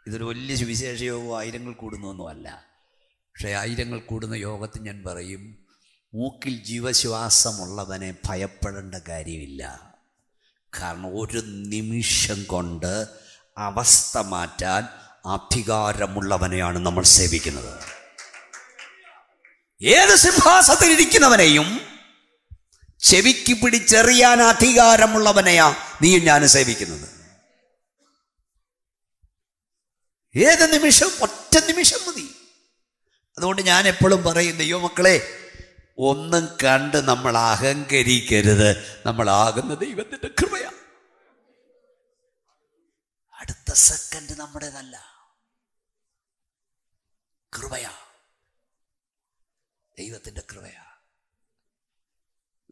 ഇതൊരു വലിയ സുവിശേഷ യോഗം ആയിരങ്ങൾ കൂടുന്നൊന്നുമല്ല. പക്ഷേ ആയിരങ്ങൾ കൂടുന്ന യോഗത്തിൽ ഞാൻ പറയും, മൂക്കിൽ ജീവശ്വാസമുള്ളവനെ ഭയപ്പെടേണ്ട കാര്യമില്ല. കാരണം ഒരു നിമിഷം കൊണ്ട് അവസ്ഥ മാറ്റാൻ അധികാരമുള്ളവനെയാണ് നമ്മൾ സേവിക്കുന്നത്. ഏത് സിംഹാസനത്തിലിരിക്കുന്നവനെയും ചെവിക്ക് പിടിച്ചെറിയാൻ അധികാരമുള്ളവനെയാ നീയും ഞാനും സേവിക്കുന്നത്. ഏത് നിമിഷം, ഒറ്റ നിമിഷം മതി. അതുകൊണ്ട് ഞാൻ എപ്പോഴും പറയും, ദൈവമക്കളെ, ഒന്നും കണ്ട് നമ്മൾ അഹങ്കരിക്കരുത്. നമ്മളാകുന്ന ദൈവത്തിന്റെ കൃപയാ. അടുത്ത സെക്കൻഡ് നമ്മുടേതല്ല, കൃപയാ, ദൈവത്തിന്റെ കൃപയാ.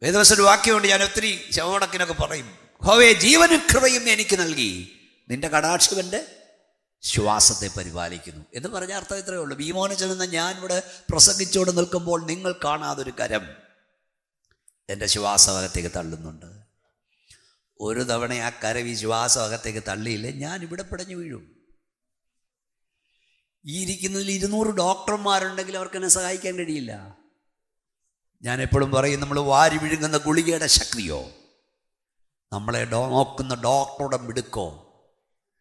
വേദവസന വാക്യമുണ്ട്, ഞാൻ ഒത്തിരി ശവടക്കിനൊക്കെ പറയും, യഹോവേ ജീവനും കൃപയും എനിക്ക് നൽകി, നിന്റെ കടാക്ഷം എൻ്റെ ശ്വാസത്തെ പരിപാലിക്കുന്നു എന്ന് പറഞ്ഞ അർത്ഥം ഇത്രയേ ഉള്ളൂ. ഭീമോനെ ചെന്ന ഞാൻ ഇവിടെ പ്രസംഗിച്ചുകൊണ്ട് നിൽക്കുമ്പോൾ നിങ്ങൾ കാണാതൊരു കരം എൻ്റെ ശ്വാസകത്തേക്ക് തള്ളുന്നുണ്ട്. ഒരു തവണ ആ കരം ഈ ശ്വാസകത്തേക്ക് തള്ളിയില്ലേ, ഞാൻ ഇവിടെ പിടഞ്ഞു വീഴും. ഈ ഇരിക്കുന്നതിൽ 200 ഡോക്ടർമാരുണ്ടെങ്കിൽ അവർക്ക് എന്നെ സഹായിക്കാൻ കഴിയില്ല. ഞാൻ എപ്പോഴും പറയും, നമ്മൾ വാരി വിഴുങ്ങുന്ന ഗുളികയുടെ ശക്തിയോ, നമ്മളെ നോക്കുന്ന ഡോക്ടറുടെ മിടുക്കോ,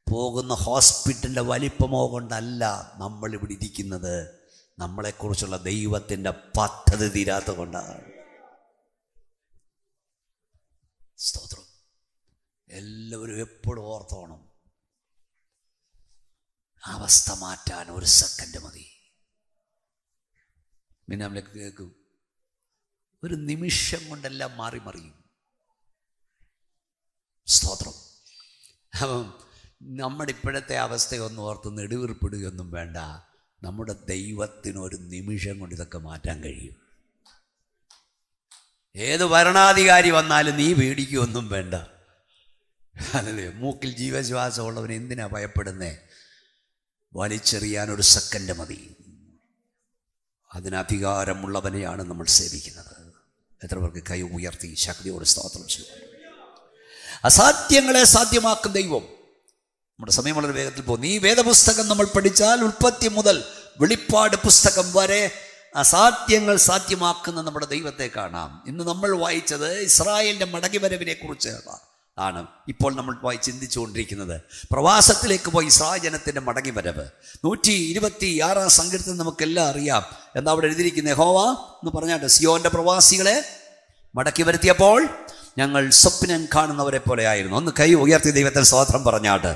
പോകുന്ന ഹോസ്പിറ്റലിൻ്റെ വലിപ്പമോ കൊണ്ടല്ല നമ്മളിവിടെ ഇരിക്കുന്നത്. നമ്മളെക്കുറിച്ചുള്ള ദൈവത്തിൻ്റെ പദ്ധതി തീരാത്ത കൊണ്ടാണ്. സ്തോത്രം. എല്ലാവരും എപ്പോഴും ഓർത്തോണം, അവസ്ഥ മാറ്റാൻ ഒരു സെക്കൻഡ് മതി. പിന്നെ നമ്മളൊക്കെ കേൾക്കും, ഒരു നിമിഷം കൊണ്ടെല്ലാം മാറി മറിയും. സ്തോത്രം. അപ്പം നമ്മുടെ ഇപ്പോഴത്തെ അവസ്ഥയൊന്നും ഓർത്ത് നെടുവീർപ്പിടുകയൊന്നും വേണ്ട. നമ്മുടെ ദൈവത്തിനൊരു നിമിഷം കൊണ്ട് ഇതൊക്കെ മാറ്റാൻ കഴിയും. ഏത് ഭരണാധികാരി വന്നാലും നീ പേടിക്കുകയൊന്നും വേണ്ട. അല്ലേ, മൂക്കിൽ ജീവശ്വാസമുള്ളവൻ എന്തിനാ ഭയപ്പെടുന്നേ? വലിച്ചെറിയാൻ ഒരു സെക്കൻഡ് മതി. അതിനധികാരമുള്ളവനെയാണ് നമ്മൾ സേവിക്കുന്നത്. എത്ര പേർക്ക് കൈ ഉയർത്തി ശക്തിയോട് സ്തോത്രം ചെയ്യും. അസാധ്യങ്ങളെ സാധ്യമാക്കും ദൈവം. നമ്മുടെ സമയം വളരെ വേഗത്തിൽ പോകും. ഈ വേദപുസ്തകം നമ്മൾ പഠിച്ചാൽ ഉൽപ്പത്തി മുതൽ വെളിപ്പാട് പുസ്തകം വരെ അസാധ്യങ്ങൾ സാധ്യമാക്കുന്ന നമ്മുടെ ദൈവത്തെ കാണാം. ഇന്ന് നമ്മൾ വായിച്ചത് ഇസ്രായേലിൻ്റെ മടങ്ങിവരവിനെ കുറിച്ച് ആണ് ഇപ്പോൾ നമ്മൾ ചിന്തിച്ചുകൊണ്ടിരിക്കുന്നത്. പ്രവാസത്തിലേക്ക് പോയി ഇസ്രായേൽ ജനത്തിൻ്റെ മടങ്ങിവരവ് 126 സങ്കീർത്തനം നമുക്കെല്ലാം അറിയാം. എന്താ അവിടെ എഴുതിയിരിക്കുന്നത്? യഹോവ എന്ന് പറഞ്ഞാട്ട് സിയോന്റെ പ്രവാസികളെ മടക്കി വരുത്തിയപ്പോൾ ഞങ്ങൾ സ്വപ്നം കാണുന്നവരെ പോലെ ആയിരുന്നു. ഒന്ന് കൈ ഉയർത്തി ദൈവത്തിന് സ്തോത്രം പറഞ്ഞാട്ട്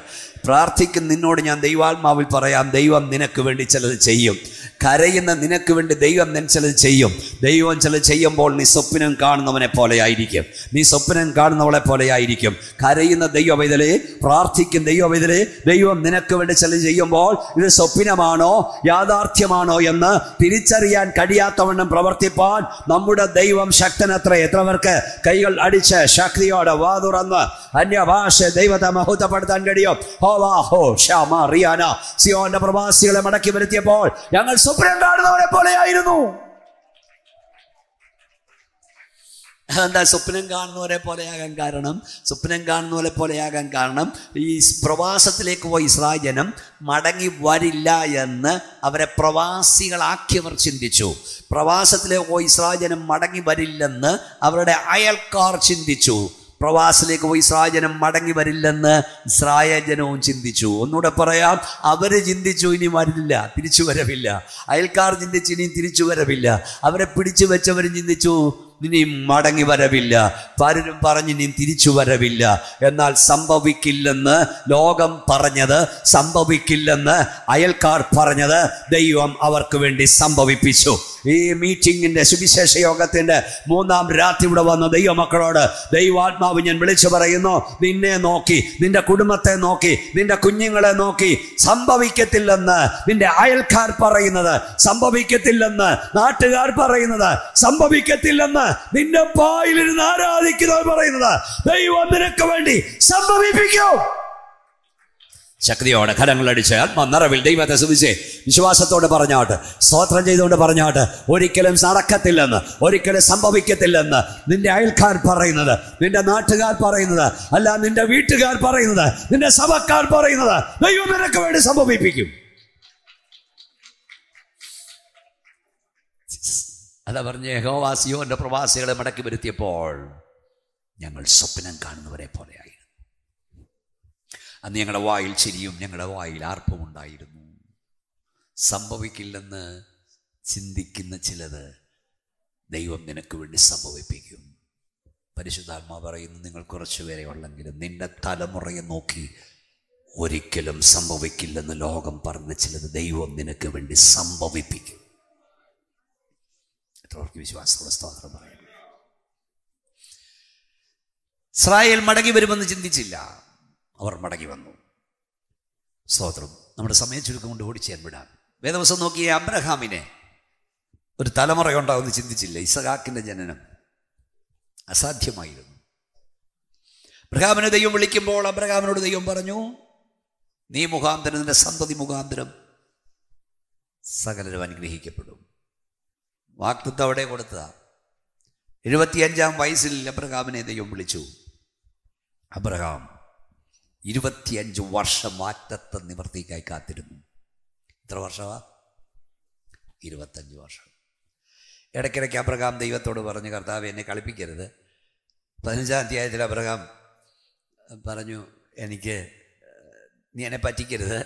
പ്രാർത്ഥിക്കും. നിന്നോട് ഞാൻ ദൈവാത്മാവിൽ പറയാം, ദൈവം നിനക്ക് വേണ്ടി ചിലത് ചെയ്യും. കരയുന്ന നിനക്ക് വേണ്ടി ദൈവം ചിലത് ചെയ്യും. ദൈവം ചിലത് ചെയ്യുമ്പോൾ നീ സ്വപ്നം കാണുന്നവനെ പോലെ ആയിരിക്കും. നീ സ്വപ്നം കാണുന്നവളെ പോലെ ആയിരിക്കും. കരയുന്ന ദൈവവൈതലേ, പ്രാർത്ഥിക്കും ദൈവവൈതലേ, ദൈവം നിനക്ക് വേണ്ടി ചിലത് ചെയ്യുമ്പോൾ ഇത് സ്വപ്നമാണോ യാഥാർത്ഥ്യമാണോ എന്ന് തിരിച്ചറിയാൻ കഴിയാത്തവണ്ണം പ്രവർത്തിപ്പാൻ നമ്മുടെ ദൈവം ശക്തനത്രേ. എത്രവർക്ക് കൈകൾ അടിച്ച് ശക്തിയോടെ വാതുറന്ന് അന്യഭാഷ ദൈവത്തെ മഹത്വപ്പെടുത്താൻ കഴിയും? സിയോന്റെ പ്രവാസികളെ മടക്കി വരുത്തിയപ്പോൾ ഞങ്ങൾ സ്വപ്നം കാണുന്നവരെ പോലെയായിരുന്നു. എന്താ സ്വപ്നം കാണുന്നവരെ പോലെയാകാൻ കാരണം? സ്വപ്നം കാണുന്നവരെ പോലെയാകാൻ കാരണം ഈ പ്രവാസത്തിലേക്ക് പോയി ഇസ്രായേൽ ജനം മടങ്ങി വരില്ല എന്ന് അവരെ പ്രവാസികളാക്കിയവർ ചിന്തിച്ചു. പ്രവാസത്തിലേക്ക് പോയി ഇസ്രായേൽ ജനം മടങ്ങി വരില്ലെന്ന് അവരുടെ അയൽക്കാർ ചിന്തിച്ചു. പ്രവാസത്തിലേക്ക് പോയി ഇസ്രായേൽ ജനം മടങ്ങി വരില്ലെന്ന് ഇസ്രായേൽ ജനവും ചിന്തിച്ചു. ഒന്നുകൂടെ പറയാം, അവര് ചിന്തിച്ചു ഇനി വരില്ല, തിരിച്ചു വരവില്ല. അയൽക്കാർ ചിന്തിച്ചു ഇനിയും തിരിച്ചു വരവില്ല. അവരെ പിടിച്ചു വെച്ചവരും ചിന്തിച്ചു ഇനിയും മടങ്ങി വരവില്ല. പലരും പറഞ്ഞ് ഇനിയും തിരിച്ചു വരവില്ല. എന്നാൽ സംഭവിക്കില്ലെന്ന് ലോകം പറഞ്ഞത്, സംഭവിക്കില്ലെന്ന് അയൽക്കാർ പറഞ്ഞത് ദൈവം അവർക്ക് വേണ്ടി സംഭവിപ്പിച്ചു. ഈ മീറ്റിങ്ങിന്റെ സുവിശേഷ യോഗത്തിന്റെ 3-ാം രാത്രി ഇവിടെ വന്ന ദൈവമക്കളോട് ദൈവാത്മാവ് ഞാൻ വിളിച്ചു പറയുന്നു, നിന്നെ നോക്കി, നിന്റെ കുടുംബത്തെ നോക്കി, നിന്റെ കുഞ്ഞുങ്ങളെ നോക്കി സംഭവിക്കത്തില്ലെന്ന് നിന്റെ അയൽക്കാർ പറയുന്നത്, സംഭവിക്കത്തില്ലെന്ന് നാട്ടുകാർ പറയുന്നത്, സംഭവിക്കത്തില്ലെന്ന് നിന്റെ പായിലിരുന്ന് ആരാധിക്കുന്നവർ പറയുന്നത് ദൈവം നിനക്ക് വേണ്ടി സംഭവിപ്പിക്കും. ശക്തിയോടെ കരങ്ങളടിച്ച് ആത്മനിറവിൽ ദൈവത്തെ സ്തുതിച്ച് വിശ്വാസത്തോടെ പറഞ്ഞാട്ട്, സ്തോത്രം ചെയ്തുകൊണ്ട് പറഞ്ഞാട്ട്, ഒരിക്കലും നടക്കത്തില്ലെന്ന്, ഒരിക്കലും സംഭവിക്കത്തില്ലെന്ന് നിന്റെ അയൽക്കാർ പറയുന്നത്, നിന്റെ നാട്ടുകാർ പറയുന്നത്, അല്ല നിന്റെ വീട്ടുകാർ പറയുന്നത്, നിന്റെ സഭക്കാർ പറയുന്നത് ദൈവം നിനക്ക് വേണ്ടി സംഭവിപ്പിക്കും. അതാ പറഞ്ഞ യഹോവ സിയോന്റെ പ്രവാസികളെ മടക്കി വരുത്തിയപ്പോൾ ഞങ്ങൾ സ്വപ്നം കാണുന്നവരെ പോലെയായിരുന്നു. അന്ന് ഞങ്ങളുടെ വായിൽ ചിരിയും ഞങ്ങളുടെ വായിൽ ആർപ്പും ഉണ്ടായിരുന്നു. സംഭവിക്കില്ലെന്ന് ചിന്തിക്കുന്ന ചിലത് ദൈവം നിനക്ക് വേണ്ടി സംഭവിപ്പിക്കും. പരിശുദ്ധാത്മാവ് പറയുന്നു, നിങ്ങൾ കുറച്ചുപേരെ ഉള്ളെങ്കിലും നിന്റെ തലമുറയെ നോക്കി ഒരിക്കലും സംഭവിക്കില്ലെന്ന് ലോകം പറഞ്ഞ ചിലത് ദൈവം നിനക്ക് വേണ്ടി സംഭവിപ്പിക്കും. വിശ്വാസത്തോടെ സ്തോത്രം പറയുന്നു. ഇസ്രായേൽ മടങ്ങി വരുമെന്ന് ചിന്തിച്ചില്ല, അവർ മടങ്ങി വന്നു. സ്തോത്രം. നമ്മുടെ സമയം ചുരുക്കം കൊണ്ട് ഓടിച്ചേൻ വിടാം. വേദവസം നോക്കിയ അബ്രഹാമിനെ ഒരു തലമുറയുണ്ടാവുമെന്ന് ചിന്തിച്ചില്ല. ഇസഹാക്കിന്റെ ജനനം അസാധ്യമായിരുന്നു. അബ്രഹാമിനെ ദൈവം വിളിക്കുമ്പോൾ അബ്രഹാമിനോട് ദൈവം പറഞ്ഞു, നീ മുഖാന്തരം, നിന്റെ സന്തതി മുഖാന്തരം സകലരും അനുഗ്രഹിക്കപ്പെടും. വാഗ്ദത്തം അവിടെ കൊടുത്തതാ. 75-ാം വയസ്സിൽ അബ്രഹാമിനെ ദൈവം വിളിച്ചു. അബ്രഹാം 25 വർഷം വാഗ്ദത്ത നിവൃത്തിക്കായി കാത്തിരുന്നു. എത്ര വർഷമാ? 25 വർഷം. ഇടയ്ക്കിടയ്ക്ക് അബ്രഹാം ദൈവത്തോട് പറഞ്ഞു, കർത്താവേ എന്നെ കളിപ്പിക്കരുത്. 15-ാം അധ്യായത്തിൽ അബ്രഹാം പറഞ്ഞു, എനിക്ക് നീ എന്നെ പറ്റിക്കരുത്,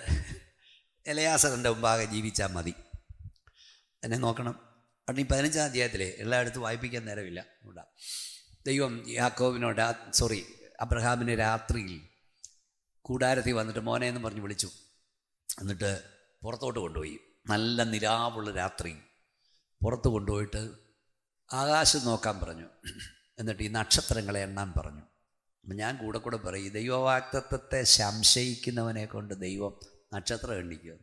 എലയാസറിൻ്റെ മുമ്പാകെ ജീവിച്ചാൽ മതി, എന്നെ നോക്കണം. കാരണം ഈ 15-ാം അധ്യായത്തിലെ എല്ലായിടത്തും വായിപ്പിക്കാൻ നേരമില്ല. ദൈവം യാക്കോബിനോട് അബ്രഹാമിനെ രാത്രിയിൽ കൂടാരത്തിൽ വന്നിട്ട് മോനെ എന്ന് പറഞ്ഞ് വിളിച്ചു. എന്നിട്ട് പുറത്തോട്ട് കൊണ്ടുപോയി. നല്ല നിലാവുള്ള രാത്രി പുറത്ത് കൊണ്ടുപോയിട്ട് ആകാശം നോക്കാൻ പറഞ്ഞു. എന്നിട്ട് ഈ നക്ഷത്രങ്ങളെ എണ്ണാൻ പറഞ്ഞു. അപ്പം ഞാൻ കൂടെ പറയും, ദൈവവാഗ്ദത്തത്തെ സംശയിക്കുന്നവനെ കൊണ്ട് ദൈവം നക്ഷത്രം എണ്ണിക്കുക.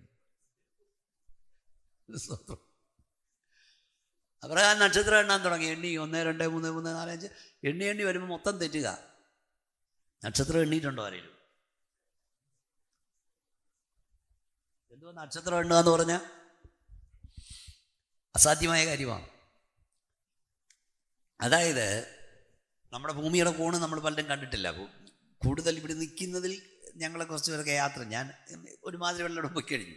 അബ്രഹാം നക്ഷത്രം എണ്ണാൻ തുടങ്ങി. എണ്ണി 1, 2, 3, 4, 5 എണ്ണി വരുമ്പോൾ മൊത്തം തെറ്റുക. നക്ഷത്രം എണ്ണിയിട്ടുണ്ടോ ആരെങ്കിലും? എന്തോ നക്ഷത്രം എണ്ണുക എന്ന് പറഞ്ഞാൽ അസാധ്യമായ കാര്യമാണ്. അതായത് നമ്മുടെ ഭൂമിയുടെ കോണ് നമ്മൾ പലരും കണ്ടിട്ടില്ല. കൂടുതൽ ഇവിടെ നിൽക്കുന്നതിൽ ഞങ്ങളെ കുറച്ച് പേരൊക്കെ യാത്ര, ഞാൻ ഒരുമാതിരി വെള്ളം പോയി കഴിഞ്ഞു.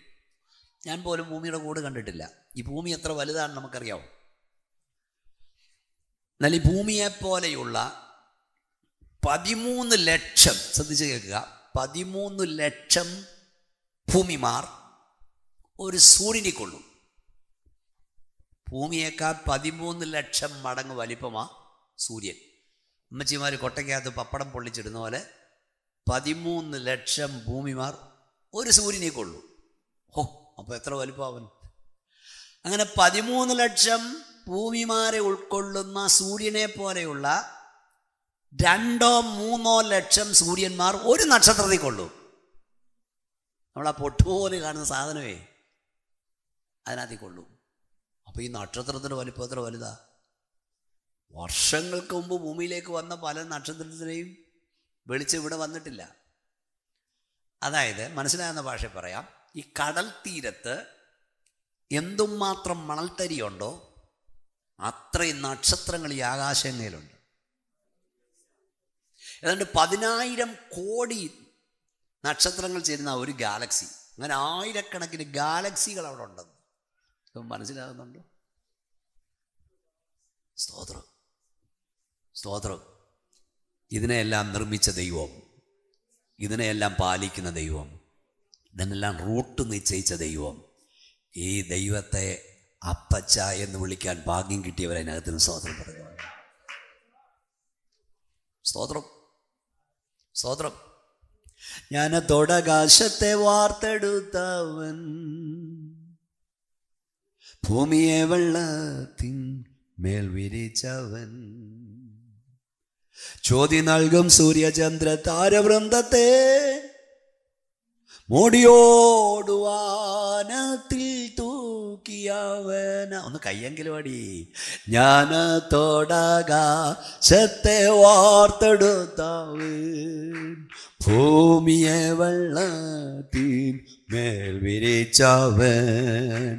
ഞാൻ പോലും ഭൂമിയുടെ കോട് കണ്ടിട്ടില്ല. ഈ ഭൂമി എത്ര വലുതാണെന്ന് നമുക്കറിയാവും. എന്നാൽ ഈ ഭൂമിയെപ്പോലെയുള്ള 13 ലക്ഷം, ശ്രദ്ധിച്ച് കേൾക്കുക, 13 ലക്ഷം ഭൂമിമാർ ഒരു സൂര്യനെ കൊള്ളും. ഭൂമിയേക്കാൾ 13 ലക്ഷം മടങ്ങ് വലിപ്പമാ സൂര്യൻ. അമ്മച്ചിമാർ കൊട്ടയ്ക്കകത്ത് പപ്പടം പൊള്ളിച്ചിടുന്ന പോലെ 13 ലക്ഷം ഭൂമിമാർ ഒരു സൂര്യനെ കൊള്ളും. അപ്പോൾ എത്ര വലിപ്പമാവൻ? അങ്ങനെ 13 ലക്ഷം ഭൂമിമാരെ ഉൾക്കൊള്ളുന്ന സൂര്യനെ പോലെയുള്ള 2-3 ലക്ഷം സൂര്യന്മാർ ഒരു നക്ഷത്രത്തിൽ കൊള്ളും. നമ്മൾ ആ പൊട്ടുപോലെ കാണുന്ന സാധനമേ അതിനകത്തിൽ കൊള്ളും. അപ്പോൾ ഈ നക്ഷത്രത്തിൻ്റെ വലിപ്പം എത്ര വലുതാ? വർഷങ്ങൾക്ക് മുമ്പ് ഭൂമിയിലേക്ക് വന്ന പല നക്ഷത്രത്തിനെയും വെളിച്ചം ഇവിടെ വന്നിട്ടില്ല. അതായത് മനസ്സിലാകുന്ന ഭാഷ പറയാം, ഈ കടൽ തീരത്ത് എന്തുമാത്രം മണൽത്തരിയുണ്ടോ അത്രയും നക്ഷത്രങ്ങൾ ഈ ആകാശങ്ങയിലുണ്ട്. ഏതാണ്ട് 10,000 കോടി നക്ഷത്രങ്ങൾ ചേരുന്ന ഒരു ഗാലക്സി. അങ്ങനെ ആയിരക്കണക്കിന് ഗാലക്സികൾ അവിടെ ഉണ്ടെന്ന് മനസ്സിലാകുന്നുണ്ടോ? സ്തോത്രം, സ്തോത്രം. ഇതിനെയെല്ലാം നിർമ്മിച്ച ദൈവം, ഇതിനെയെല്ലാം പാലിക്കുന്ന ദൈവം, ഇതിനെല്ലാം റൂട്ട് നിശ്ചയിച്ച ദൈവം, ഈ ദൈവത്തെ അപ്പച്ച എന്ന് വിളിക്കാൻ ഭാഗ്യം കിട്ടിയവരതിനകത്തിന് സ്തോത്രം പറയുന്നു. സ്തോത്രം, സ്തോത്രം. ജ്ഞാനത്തോടാകാശത്തെ വാർത്തെടുത്തവൻ, ഭൂമിയെ വെള്ളത്തിൻ മേൽ വിരിച്ചവൻ, ജ്യോതി നൽകും സൂര്യചന്ദ്ര താരവൃന്ദത്തെ മോടിയോടുവാനത്തിൽ തൂക്കിയവന. ഒന്ന് കയ്യെങ്കിലും അടി. ജ്ഞാനത്തോടാകാശത്തെ വാർത്തെടുത്തവൻ, ഭൂമിയെ വെള്ളത്തിൻ മേൽ വിരിച്ചവൻ,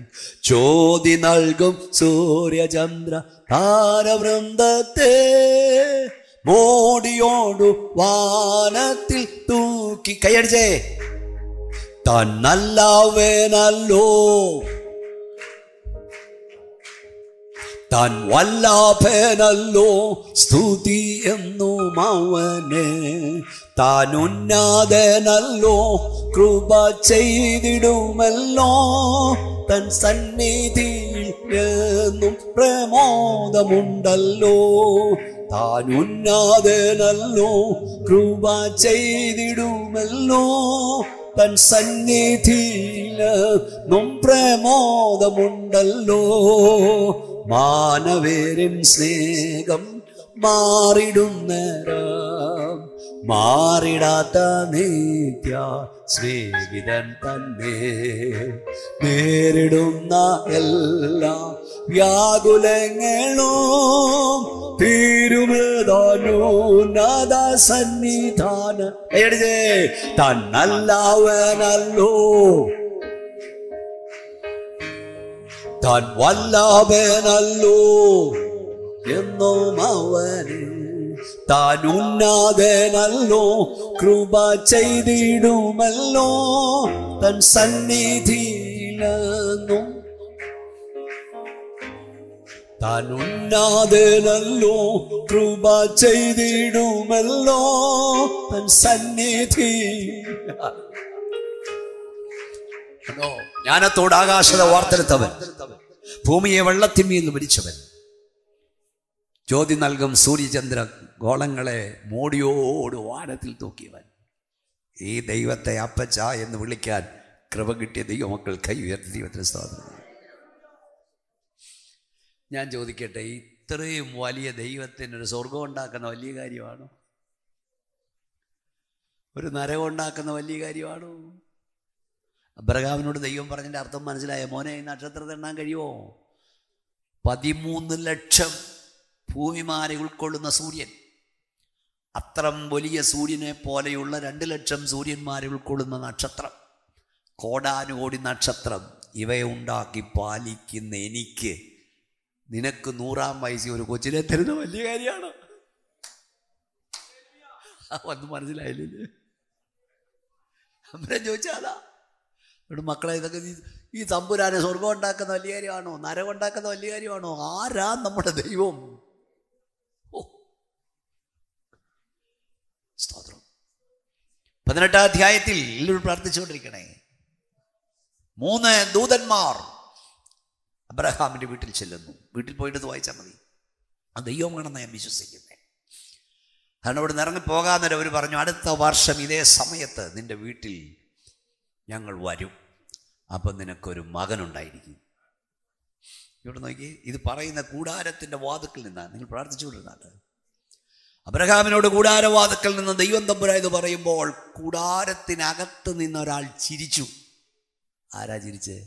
ജ്യോതി നൽകും സൂര്യചന്ദ്ര താരവൃന്ദത്തെ മോടിയോടു വാനത്തിൽ തൂക്കി. കൈയടിച്ചേ. താൻ നല്ലവനല്ലോ, താൻ വല്ലഭനല്ലോ, സ്തുതി എന്നും അവനെ. താൻ ഉന്നതനല്ലോ, കൃപ ചെയ്തിടുമല്ലോ, തൻ സന്നിധിയിൽ എന്നും പ്രമോദമുണ്ടല്ലോ. താൻ ഉന്നതനല്ലോ, കൃപ ചെയ്തിടുമല്ലോ, തൻ സന്നിധിയിലും പ്രമോദമുണ്ടല്ലോ. മാനവേരിൻ സ്നേഹം മാറിടുന്നേരം, മാറിടാത്ത നിത്യ സ്നേഹിതൻ തന്നെ. നേരിടുന്ന എല്ലാ വ്യാകുലങ്ങളും തിരുമേതാനോന്നത സന്നിധാന. താൻ നല്ലവനല്ലോ, താൻ വല്ലഭനല്ലോ എന്നും അവന്. താൻ ഉന്നതനല്ലോ, കൃപ ചെയ്തിടുമല്ലോ, തൻ സന്നിധിയിലെന്നും. താൻ ഉന്നതനല്ലോ, കൃപ ചെയ്തിടുമല്ലോ, തൻ സന്നിധി. ജ്ഞാനത്തോട് ആകാശത്തെ വാർത്തെടുത്തവൻ, ഭൂമിയെ വെള്ളത്തിന്മേൽ വിരിച്ചവൻ, ജ്യോതി നൽകും സൂര്യചന്ദ്ര ഗോളങ്ങളെ മോടിയോട് വാനത്തിൽ തൂക്കിയവൻ. ഈ ദൈവത്തെ അപ്പച്ച എന്ന് വിളിക്കാൻ കൃപ കിട്ടിയ ദൈവമക്കൾ കൈ ഉയർത്തി ദൈവത്തിന് സ്തോത്രം. ഞാൻ ചോദിക്കട്ടെ, ഇത്രയും വലിയ ദൈവത്തിനൊരു സ്വർഗം ഉണ്ടാക്കുന്ന വലിയ കാര്യമാണോ? ഒരു നരകം ഉണ്ടാക്കുന്ന വലിയ കാര്യമാണോ? അബ്രഹാമിനോട് ദൈവം പറഞ്ഞതിൻ്റെ അർത്ഥം മനസ്സിലായ? മോനെ, ഈ നക്ഷത്രത്തെ എണ്ണാൻ കഴിയുമോ? 13 ലക്ഷം ഭൂമിമാരെ ഉൾക്കൊള്ളുന്ന സൂര്യൻ, അത്രം വലിയ സൂര്യനെ പോലെയുള്ള 2 ലക്ഷം സൂര്യന്മാരെ ഉൾക്കൊള്ളുന്ന നക്ഷത്രം, കോടാനുകോടി നക്ഷത്രം, ഇവയെ ഉണ്ടാക്കി പാലിക്കുന്ന എനിക്ക് നിനക്ക് 100-ാം വയസ്സിൽ ഒരു കൊച്ചിനെ തരുന്ന വലിയ കാര്യമാണ്. ഒന്നും മനസ്സിലായില്ലേ? അമ്മ ചോദിച്ചാലാ ഇവിടെ മക്കളെ, ഇതൊക്കെ ഈ തമ്പുരാനെ സ്വർഗം ഉണ്ടാക്കുന്ന വലിയ കാര്യമാണോ, നരകം ഉണ്ടാക്കുന്ന വലിയ കാര്യമാണോ? ആരാ നമ്മുടെ ദൈവം? സ്തോത്രം. 18-ാം അധ്യായത്തിൽ എല്ലാവരും പ്രാർത്ഥിച്ചുകൊണ്ടിരിക്കണേ. 3 ദൂതന്മാർ അബ്രഹാമിൻ്റെ വീട്ടിൽ ചെല്ലുന്നു. വീട്ടിൽ പോയിട്ട് വായിച്ചാൽ മതി. ആ ദൈവമാണെന്ന് ഞാൻ വിശ്വസിക്കുന്നത്. കാരണം ഇവിടെ ഇറങ്ങി പോകാന്നേരം അവർ പറഞ്ഞു, അടുത്ത വർഷം ഇതേ സമയത്ത് നിന്റെ വീട്ടിൽ ഞങ്ങൾ വരും, അപ്പം നിനക്കൊരു മകനുണ്ടായിരിക്കും. ഇവിടെ നോക്കി, ഇത് പറയുന്ന കൂടാരത്തിൻ്റെ വാതിക്കൽ നിന്നാണ്. നിങ്ങൾ പ്രാർത്ഥിച്ചുകൊണ്ടിരുന്നാണ്. അബ്രഹാമിനോട് കൂടാരവാതിക്കൽ നിന്ന് ദൈവം തമ്പുരാൻ ഇത് പറയുമ്പോൾ കൂടാരത്തിനകത്ത് നിന്നൊരാൾ ചിരിച്ചു. ആരാ ചിരിച്ചേ?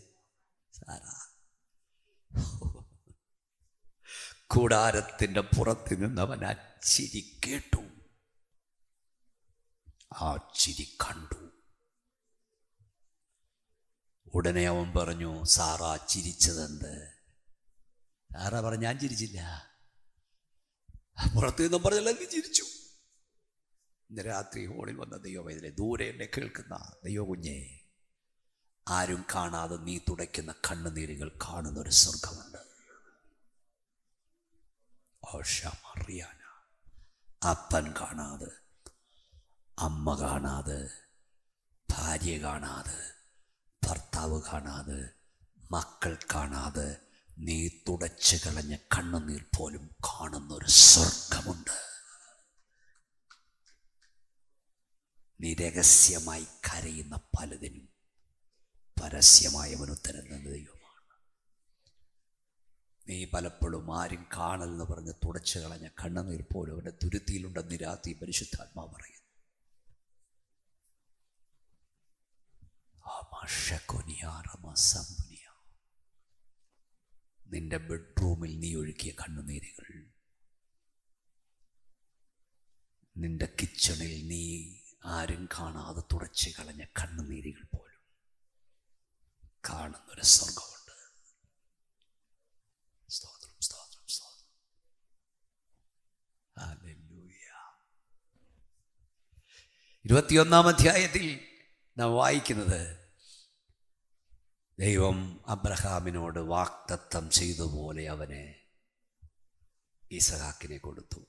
സാറാ. കൂടാരത്തിൻ്റെ പുറത്ത് നിന്നവൻ ആ ചിരി കേട്ടു, ആ ചിരി കണ്ടു. ഉടനെ അവൻ പറഞ്ഞു, സാറാ ചിരിച്ചതെന്ത്? സാറാ പറഞ്ഞു, ഞാൻ ചിരിച്ചില്ല. പുറത്തു നിന്നും പറഞ്ഞല്ല, നീ ചിരിച്ചു. ഇന്ന് രാത്രി ഹോളിൽ വന്ന ദൈവവേദന ദൂരെ എന്നെ കേൾക്കുന്ന ദൈവ കുഞ്ഞെ, ആരും കാണാതെ നീ തുടയ്ക്കുന്ന കണ്ണുനീരുകൾ കാണുന്നൊരു സ്വർഗമുണ്ട്. അപ്പൻ കാണാതെ, അമ്മ കാണാതെ, ഭാര്യ കാണാതെ, ഭർത്താവ് കാണാതെ, മക്കൾ കാണാതെ നീ തുടച്ചു കളഞ്ഞ കണ്ണുനീർ പോലും കാണുന്നൊരു സ്വർഗമുണ്ട്. നീ രഹസ്യമായി കരയുന്ന പലതിനും പരസ്യമായവൻ ഉത്തരം തന്ന ദൈവമാണ്. നീ പലപ്പോഴും ആരും കാണലെന്ന് പറഞ്ഞ് തുടച്ചു കളഞ്ഞ കണ്ണുനീർ പോലും അവൻ്റെ തുരുത്തിയിലുണ്ടെന്ന് രാത്രി പരിശുദ്ധാത്മാവ് പറയുന്നു. നിന്റെ ബെഡ്റൂമിൽ നീ ഒഴുക്കിയ കണ്ണുനീരുകൾ, നിന്റെ കിച്ചണിൽ നീ ആരും കാണാതെ തുടച്ചു കളഞ്ഞ കണ്ണുനീരുകൾ പോലും കാണുന്നൊരു സ്വർഗമുണ്ട്. സ്തോത്രം, സ്തോത്രം, സ്തോത്രം. ഹല്ലേലൂയ. 21-ാം അധ്യായത്തിൽ നാം വായിക്കുന്നത്, ദൈവം അബ്രഹാമിനോട് വാഗ്ദത്തം ചെയ്തതുപോലെ അവന് ഈസഹാക്കിനെ കൊടുത്തു.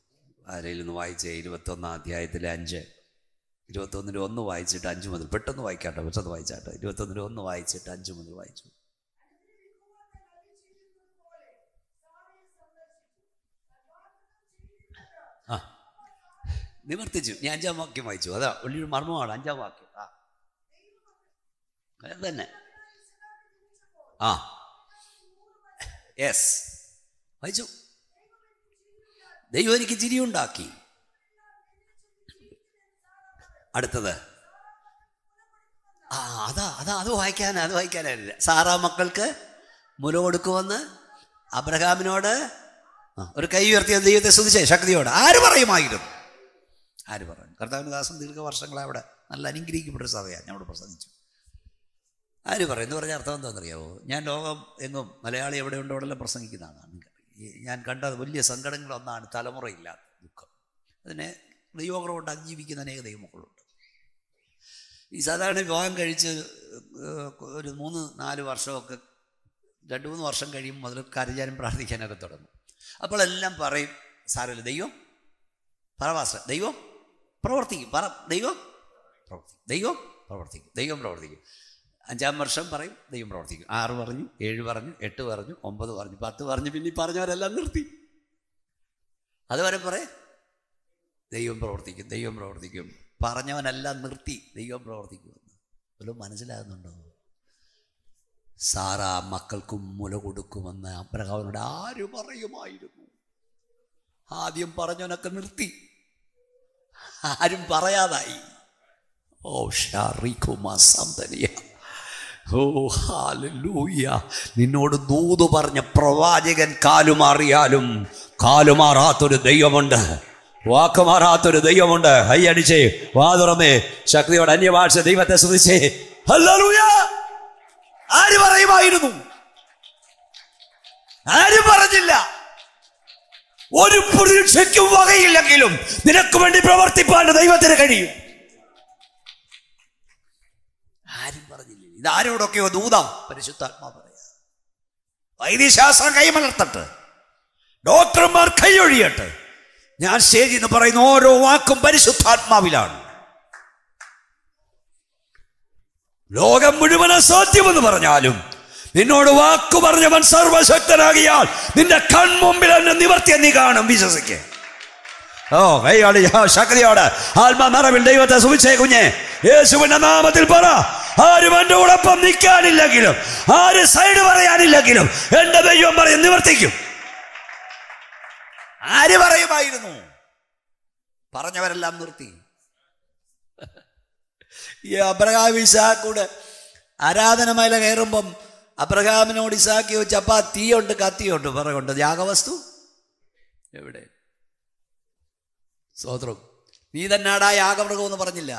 ആരെങ്കിലും ഒന്ന് വായിച്ചേ 21-ാം അധ്യായത്തിലെ 5, 21-1 വായിച്ചിട്ട് 5 മുതൽ. പെട്ടെന്ന് വായിക്കാട്ടോ, പെട്ടെന്ന് വായിച്ചാട്ടോ. 21-1 വായിച്ചിട്ട് 5 മുതൽ വായിച്ചു. ആ, നിവർത്തിച്ചു. ഞാൻ 5-ാം വാക്യം വായിച്ചു. അതാ വലിയൊരു മർമ്മമാണ് 5-ാം വാക്യം. അത് തന്നെ. യെസ്, വായിച്ചു. ദൈവം എനിക്ക് ചിരിയുണ്ടാക്കി. അടുത്തത് അത് വായിക്കാനായില്ല. സാറാ മക്കൾക്ക് മുല കൊടുക്കുമെന്ന് അബ്രഹാമിനോട് ഒരു കൈ ഉയർത്തിയ ദൈവത്തെ സ്തുതിച്ചേ ശക്തിയോട് ആര് പറയുമായിരുന്നു? ആര് പറയും? കർത്താവിൻ്റെ ദാസൻ ദീർഘവർഷങ്ങളെ അവിടെ നല്ല അനുഗ്രഹിക്കപ്പെട്ടൊരു സഭയാണ് ഞാൻ അവിടെ പ്രസംഗിച്ചു. ആര് പറയും എന്ന് പറഞ്ഞാൽ അർത്ഥം എന്താണെന്നറിയാമോ? ഞാൻ ലോകം എങ്ങും മലയാളി എവിടെ ഉണ്ടോ അവിടെല്ലാം പ്രസംഗിക്കുന്നതാണ്. ഞാൻ കണ്ട വലിയ സങ്കടങ്ങളൊന്നാണ് തലമുറയില്ലാത്ത ദുഃഖം. അതിനെ ദൈവം കൊണ്ട് അതിജീവിക്കുന്ന അനേക ദൈവമക്കളുണ്ട്. ഈ സാധാരണ വിവാഹം കഴിച്ച് ഒരു 3-4 വർഷമൊക്കെ 2-3 വർഷം കഴിയുമ്പോൾ മുതൽ കരയാനും പ്രാർത്ഥിക്കാനൊക്കെ തുടങ്ങും. അപ്പോൾ എല്ലാം പറയും, സാരമില്ല, ദൈവം പറവാസ, ദൈവം പ്രവർത്തിക്കും, ദൈവം പ്രവർത്തിക്കും, ദൈവം പ്രവർത്തിക്കും, ദൈവം പ്രവർത്തിക്കും. 5-ാം വർഷം പറയും ദൈവം പ്രവർത്തിക്കും. 6 പറഞ്ഞു, 7 പറഞ്ഞു, 8 പറഞ്ഞു, 9 പറഞ്ഞു, 10 പറഞ്ഞു, പിന്നെ പറഞ്ഞവരെല്ലാം നിർത്തി. അതുവരെ പറയും ദൈവം പ്രവർത്തിക്കും, ദൈവം പ്രവർത്തിക്കും. പറഞ്ഞവനെല്ലാം നിർത്തി, ദൈവം പ്രവർത്തിക്കുമെന്ന്. വല്ലതും മനസ്സിലാകുന്നുണ്ടോ? സാറാ മക്കൾക്കും മുല കൊടുക്കുമെന്ന് അബ്രഹാമിനോട് ആര് പറയുമായിരുന്നു? ആദ്യം പറഞ്ഞവനൊക്കെ നിർത്തി, ആരും പറയാതായി. ഓ ഷാറിഖുമാ സംതനിയ. ഓ ഹല്ലേലൂയ. നിന്നോട് ദൂത് പറഞ്ഞ പ്രവാചകൻ കാലുമാറിയാലും കാലുമാറാത്തൊരു ദൈവമുണ്ട്, വാക്കുമാറാത്തൊരു ദൈവമുണ്ട്. ഹൈയടിച്ചേ, വാ തുറന്നേ, ശക്തിയോടെ അന്യഭാഷ ദൈവത്തെ സ്തുതിച്ചേ. ഹല്ലേലൂയ. ആര് പറയുമായിരുന്നു? ആരും പറഞ്ഞില്ല. ഒരു പ്രതീക്ഷയ്ക്കും വകയില്ലെങ്കിലും നിനക്ക് വേണ്ടി പ്രവർത്തിപ്പാൻ ദൈവത്തിന് കഴിയും. ആരും പറഞ്ഞില്ല. ഇതാരോടൊക്കെയോ ദൂതം പരിശുദ്ധാത്മാവ് പറയാ. വൈദ്യശാസ്ത്രം കൈമലർത്തട്ടെ, ഡോക്ടർമാർ കൈയൊഴിയട്ടെ, ഞാൻ സ്റ്റേജിൽ നിന്ന് പറയുന്ന ഓരോ വാക്കും പരിശുദ്ധാത്മാവിലാണ്. ലോകം മുഴുവൻ അസാധ്യമെന്ന് പറഞ്ഞാലും നിന്നോട് വാക്കു പറഞ്ഞവൻ സർവശക്തനാകിയാൽ നിന്റെ കൺമുമ്പിൽ എന്നെ നിവർത്തിയ നീ കാണും. വിശ്വസിക്ക്. ഓ കൈയാളി ശക്തിയോടെ ആത്മാ നിറവിൽ ദൈവത്തെ സ്തുതിച്ചേ കുഞ്ഞെ. യേശുവിന്റെ നാമത്തിൽ പറ. ആരും എൻ്റെ കൂടൊപ്പം നിൽക്കാനില്ലെങ്കിലും, ആര് സൈഡ് പറയാനില്ലെങ്കിലും എന്റെ ദൈവം പറയും നിവർത്തിക്കും. ആര് പറയുമായിരുന്നു? പറഞ്ഞവരെല്ലാം നിർത്തി. ഈ അബ്രഹാം ഇസാഖൂടെ ആരാധനമേല കയറുമ്പം അബ്രഹാമിനോട് ഇസാഖ് ചോദിച്ചപ്പാ തീയുണ്ട് കത്തിയുണ്ട് പറയുണ്ട്, യാഗവസ്തു എവിടെ? സ്തോത്രം. നീ തന്നാടാ യാഗമൃഗം എന്ന് പറഞ്ഞില്ല.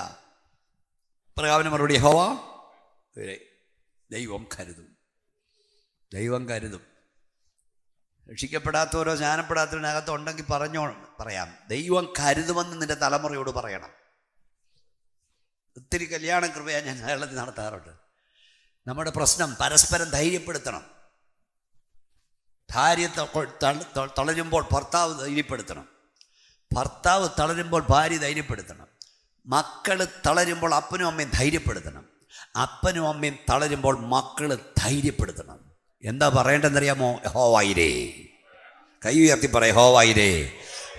അബ്രഹാമിന് മറുപടി യഹോവ ദൈവം കരുതും, ദൈവം കരുതും. രക്ഷിക്കപ്പെടാത്തവരോ സ്നാനപ്പെടാത്തവരകത്ത് ഉണ്ടെങ്കിൽ പറയാം, ദൈവം കരുതുമെന്ന് നിന്റെ തലമുറയോട് പറയണം. ഒത്തിരി കല്യാണ കൃപയാ ഞാൻ കേരളത്തിൽ നടത്താറുണ്ട്. നമ്മുടെ പ്രശ്നം പരസ്പരം ധൈര്യപ്പെടുത്തണം. ഭാര്യ തളരുമ്പോൾ ഭർത്താവ് ധൈര്യപ്പെടുത്തണം. ഭർത്താവ് തളരുമ്പോൾ ഭാര്യ ധൈര്യപ്പെടുത്തണം. മക്കൾ തളരുമ്പോൾ അപ്പനും അമ്മയും ധൈര്യപ്പെടുത്തണം. അപ്പനും അമ്മയും തളരുമ്പോൾ മക്കൾ ധൈര്യപ്പെടുത്തണം. എന്താ പറയേണ്ടതെന്നറിയാമോ? യഹോവയിരേ. കൈ ഉയർത്തി പറ, യഹോവയിരേ.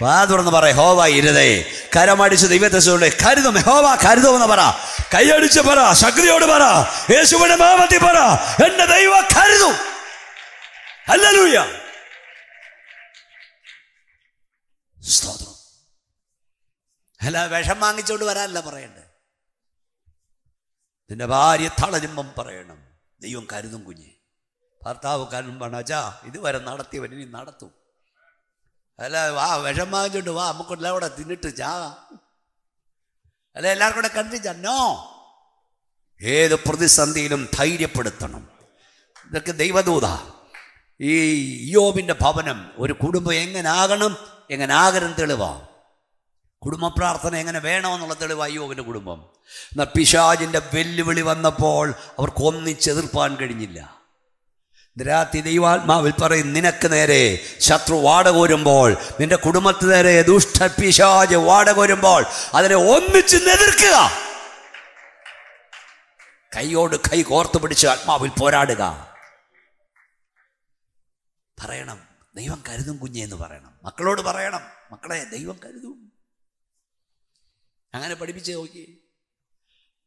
വാ തുറന്ന് പറ, യഹോവയിരേ. കരമടിച്ച് ദൈവത്തെ കരുതും. യഹോവ കരുതുമെന്ന് പറ. കൈയടിച്ച് പറ, ശക്തിയോട് പറ, യേശുവിന്റെ നാമത്തിൽ പറ, എന്റെ ദൈവം കരുതും. ഹല്ലേലൂയ. സ്തോത്രം. അല്ല, വിഷം വാങ്ങിച്ചോണ്ട് വരാനല്ല പറയണ്ടേ. നിന്റെ ഭാര്യ തളരുമ്പം പറയണം, ദൈവം കരുതും കുഞ്ഞെ. ഭർത്താവ് കരുതുമ്പോൾ അച്ഛാ ഇതുവരെ നടത്തിയവൻ ഇനി നടത്തും. അല്ല, വാ വിഷം വാങ്ങിച്ചോണ്ട് വാ, നമുക്കെല്ലാം കൂടെ തിന്നിട്ട് ചാകാം. അല്ല, എല്ലാവർക്കും കൂടെ കണ്ടിച്ചോ. ഏത് പ്രതിസന്ധിയിലും ധൈര്യപ്പെടുത്തണം. ഇതൊക്കെ ദൈവദൂത. ഈ യോബിൻ്റെ ഭവനം, ഒരു കുടുംബം എങ്ങനെ ആകണം, എങ്ങനെ ആകരം തെളിവാ. കുടുംബ പ്രാർത്ഥന എങ്ങനെ വേണമെന്നുള്ള തെളിവാ യോബിൻ്റെ കുടുംബം. എന്നാൽ പിശാചിൻ്റെ വെല്ലുവിളി വന്നപ്പോൾ അവർക്ക് ഒന്നിച്ചെതിർപ്പാൻ കഴിഞ്ഞില്ല. രാത്രി ദൈവാത്മാവിൽ പറയും, നിനക്ക് നേരെ ശത്രു വാടകോരുമ്പോൾ, നിന്റെ കുടുംബത്തിന് നേരെ ദുഷ്ട പിശാച് വാടകോരുമ്പോൾ അതിനെ ഒന്നിച്ച് എതിർക്കുക. കൈയോട് കൈ കോർത്തു പിടിച്ച് ആത്മാവിൽ പോരാടുക. പറയണം, ദൈവം കരുതും കുഞ്ഞെ എന്ന് പറയണം. മക്കളോട് പറയണം, മക്കളെ ദൈവം കരുതും. അങ്ങനെ പഠിപ്പിച്ച് നോക്കി.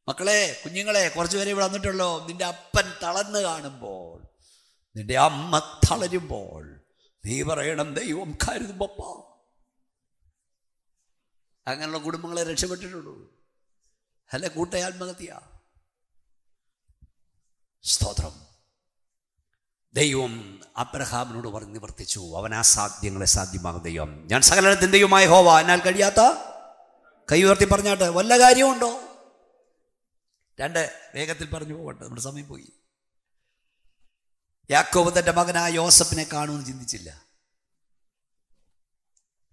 മക്കളെ, കുഞ്ഞുങ്ങളെ, കുറച്ചുപേരെ ഇവിടെ വന്നിട്ടുള്ളൂ. നിന്റെ അപ്പൻ തളർന്ന് കാണുമ്പോൾ, നിന്റെ അമ്മ തളരുമ്പോൾ നീ പറയണം, ദൈവം കരുതും പപ്പ. അങ്ങനെയുള്ള കുടുംബങ്ങളെ രക്ഷപ്പെട്ടിട്ടുള്ളൂ. അല്ല കൂട്ടയാത്മഹത്യ. സ്തോത്രം. ദൈവം അബ്രഹാമിനോട് പറഞ്ഞ് നിവർത്തിച്ചു. അവൻ അസാധ്യങ്ങളെ സാധ്യമാകും ദൈവം. ഞാൻ സകലത്തിൻ്റെ ദൈവമായ യഹോവ, എന്നാൽ കഴിയാത്ത. കൈ ഉയർത്തി പറഞ്ഞാട്ടെ, വല്ല കാര്യമുണ്ടോ? രണ്ട് വേഗത്തിൽ പറഞ്ഞു പോകട്ടെ, നമ്മുടെ സമയം പോയി. യാക്കോബ് തൻ്റെ മകനായ യോസഫിനെ കാണുമെന്ന് ചിന്തിച്ചില്ല.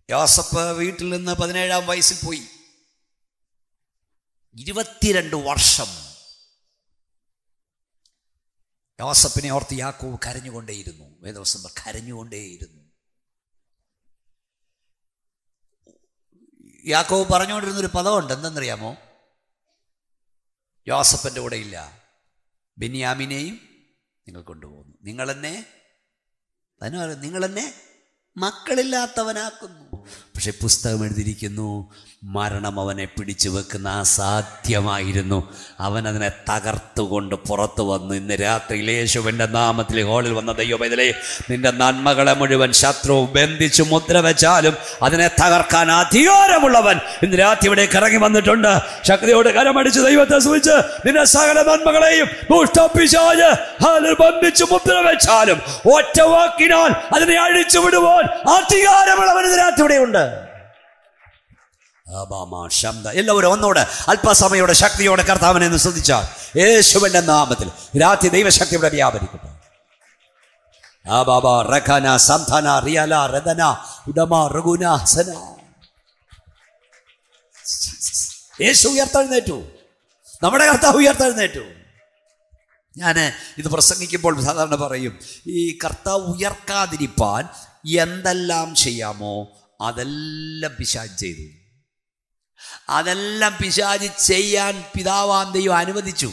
യോസഫ് വീട്ടിൽ നിന്ന് 17-ാം വയസ്സിൽ പോയി. 22 വർഷം യോസഫിനെ ഓർത്ത് യാക്കോബ് കരഞ്ഞുകൊണ്ടേയിരുന്നു. വേദവസം കരഞ്ഞുകൊണ്ടേയിരുന്നു. യാക്കോബ് പറഞ്ഞുകൊണ്ടിരുന്നൊരു പദമുണ്ട്, എന്തെന്നറിയാമോ? യോസഫിൻ്റെ കൂടെ ഇല്ല, ബെന്യാമിനെയും നിങ്ങൾ കൊണ്ടുപോകുന്നു. നിങ്ങളെന്നെ മക്കളില്ലാത്തവനാക്കുന്നു. പക്ഷെ പുസ്തകം എഴുതിയിരിക്കുന്നു, മരണം അവനെ പിടിച്ചു വെക്കുന്ന അസാധ്യമായിരുന്നു. അവൻ അതിനെ തകർത്തുകൊണ്ട് പുറത്തു വന്നു. ഇന്ന് രാത്രി യേശുവിൻ്റെ നാമത്തിൽ ഹോളിൽ വന്ന ദൈവമേ, നിന്റെ നന്മകളെ മുഴുവൻ ശത്രു ബന്ധിച്ചു മുദ്ര വെച്ചാലും അതിനെ തകർക്കാൻ അധികാരമുള്ളവൻ ഇന്ന് രാത്രി ഇവിടേക്ക് ഇറങ്ങി വന്നിട്ടുണ്ട്. ശക്തിയോട് കരമടിച്ച് ദൈവത്തെ സ്തുതിച്ച് നിന്റെ സകല നന്മകളെയും ദുഷ്ടപിശാച് ബന്ധിച്ചു മുദ്ര വെച്ചാലും ഒറ്റ വാക്കിനാൽ അതിനെ അഴിച്ചു വിടുവാൻ അധികാരമുള്ളവൻ ഇന്ന് രാത്രി ഇവിടെയുണ്ട്. എല്ലാവരും ഒന്നോട് അല്പസമയോടെ ശക്തിയോടെ കർത്താവിനെ ഒന്ന് സ്തുതിച്ചാൽ യേശുവിന്റെ നാമത്തിൽ രാത്രി ദൈവശക്തി ഇവിടെ വ്യാപരിക്കട്ടെ. യേശു ഉയർത്തെഴുന്നേറ്റു. നമ്മുടെ കർത്താവ് ഉയർത്തെഴുന്നേറ്റു. ഞാൻ ഇത് പ്രസംഗിക്കുമ്പോൾ സാധാരണ പറയും, ഈ കർത്താവ് ഉയർക്കാതിരിപ്പാൻ എന്തെല്ലാം ചെയ്യാമോ അതെല്ലാം പിശാച് ചെയ്തു. അതെല്ലാം പിശാച് ചെയ്യാൻ പിതാവാം ദൈവം അനുവദിച്ചു.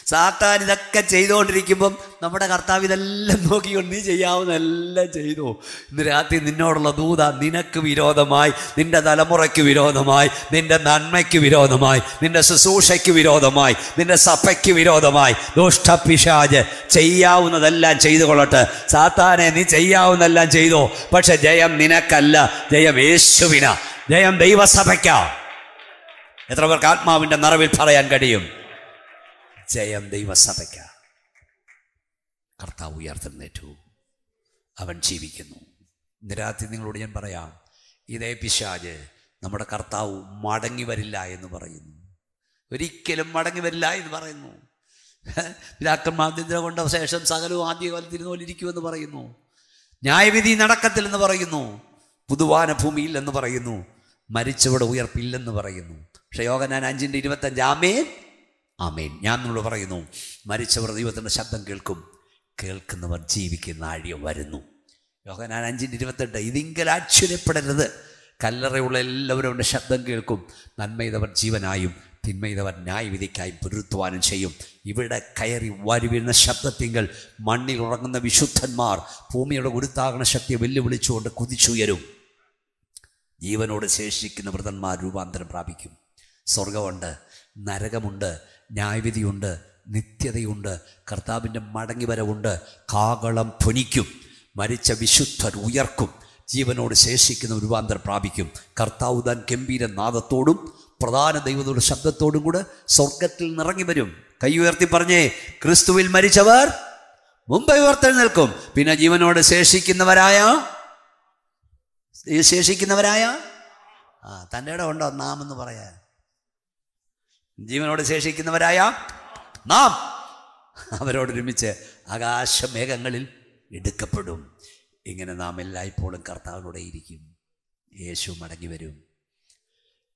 സാത്താൻ ഇതൊക്കെ ചെയ്തുകൊണ്ടിരിക്കുമ്പം നമ്മുടെ കർത്താവ് ഇതെല്ലാം നോക്കിക്കൊണ്ട് നീ ചെയ്യാവുന്നതെല്ലാം ചെയ്തു. ഇന്ന് രാത്രി നിന്നോടുള്ള ദൂത, നിനക്ക് വിരോധമായി, നിന്റെ തലമുറയ്ക്ക് വിരോധമായി, നിന്റെ നന്മയ്ക്ക് വിരോധമായി, നിന്റെ ശുശ്രൂഷയ്ക്ക് വിരോധമായി, നിന്റെ സഭയ്ക്ക് വിരോധമായി ദുഷ്ടപിശാച് ചെയ്യാവുന്നതെല്ലാം ചെയ്തു കൊള്ളട്ടെ. സാത്താനെ, നീ ചെയ്യാവുന്നതെല്ലാം ചെയ്തോ, പക്ഷെ ജയം നിനക്കല്ല, ജയം യേശുവിനാ, ജയം ദൈവസഭയ്ക്കാ. എത്ര പേർക്ക് ആത്മാവിൻ്റെ നിറവിൽ പറയാൻ കഴിയും? ജയം ദൈവസഭയ്ക്ക. കർത്താവ് ഉയർത്തെഴുന്നേറ്റു, അവൻ ജീവിക്കുന്നു. ഇന്ന് രാത്രി നിങ്ങളോട് ഞാൻ പറയാം, ഇതേ പിശാച് നമ്മുടെ കർത്താവ് മടങ്ങി വരില്ല എന്ന് പറയുന്നു. ഒരിക്കലും മടങ്ങി വരില്ല എന്ന് പറയുന്നു. പിതാക്കന്മാർ കൊണ്ട ശേഷം സകലവും ആദ്യകാലത്തിരുന്ന പോലെ ഇരിക്കുമെന്ന് പറയുന്നു. ന്യായവിധി നടക്കത്തില്ലെന്ന് പറയുന്നു. പുതുവാന ഭൂമിയിൽ എന്ന് പറയുന്നു. മരിച്ചവിടെ ഉയർപ്പില്ലെന്ന് പറയുന്നു. പക്ഷേ യോഹന്നാൻ 5:25 ആമേൻ ആമേൻ. ഞാൻ നമ്മൾ പറയുന്നു, മരിച്ചവർ ദൈവത്തിൻ്റെ ശബ്ദം കേൾക്കും, കേൾക്കുന്നവർ ജീവിക്കുന്ന ആഴ്ച വരുന്നു. യോഹന്നാൻ 5:28 ഇതിങ്കൽ ആശ്ചര്യപ്പെടരുത്, കല്ലറയുള്ള എല്ലാവരും അവൻ്റെ ശബ്ദം കേൾക്കും. നന്മ ജീവനായും തിന്മ ന്യായവിധിക്കായും പുനരുത്ഥാനം ചെയ്യും. ഇവിടെ കയറി വാരി വീഴുന്ന ശബ്ദത്തിങ്കൽ മണ്ണിൽ ഉറങ്ങുന്ന വിശുദ്ധന്മാർ ഭൂമിയുടെ ഗുരുത്വാകർഷണ ശക്തിയെ വെല്ലുവിളിച്ചുകൊണ്ട് കുതിച്ചുയരും. ജീവനോട് ശേഷിക്കുന്ന വൃതന്മാർ രൂപാന്തരം പ്രാപിക്കും. സ്വർഗമുണ്ട്, നരകമുണ്ട്, ന്യായവിധിയുണ്ട്, നിത്യതയുണ്ട്, കർത്താവിൻ്റെ മടങ്ങിവരവുണ്ട്. കാഹളം ധ്വനിക്കും, മരിച്ച വിശുദ്ധർ ഉയർക്കും, ജീവനോട് ശേഷിക്കുന്ന രൂപാന്തരം പ്രാപിക്കും. കർത്താവ് താൻ ഗംഭീര നാദത്തോടും പ്രധാന ദൈവത്തോട് ശബ്ദത്തോടും കൂടെ സ്വർഗത്തിൽ നിറങ്ങി വരും. കൈ ഉയർത്തി പറഞ്ഞേ, ക്രിസ്തുവിൽ മരിച്ചവർ മുമ്പ് ഉയർത്തെഴുന്നേൽക്കും. പിന്നെ ജീവനോട് ശേഷിക്കുന്നവരായ തൻ്റെ ഇടം ഉണ്ടോ നാം എന്ന് പറയാൻ? ജീവനോട് ശേഷിക്കുന്നവരായ നാം അവരോടൊരുമിച്ച് ആകാശമേഘങ്ങളിൽ എടുക്കപ്പെടും. ഇങ്ങനെ നാം എല്ലായ്പ്പോഴും കർത്താവിനോടെ ഇരിക്കും. യേശു മടങ്ങി വരും.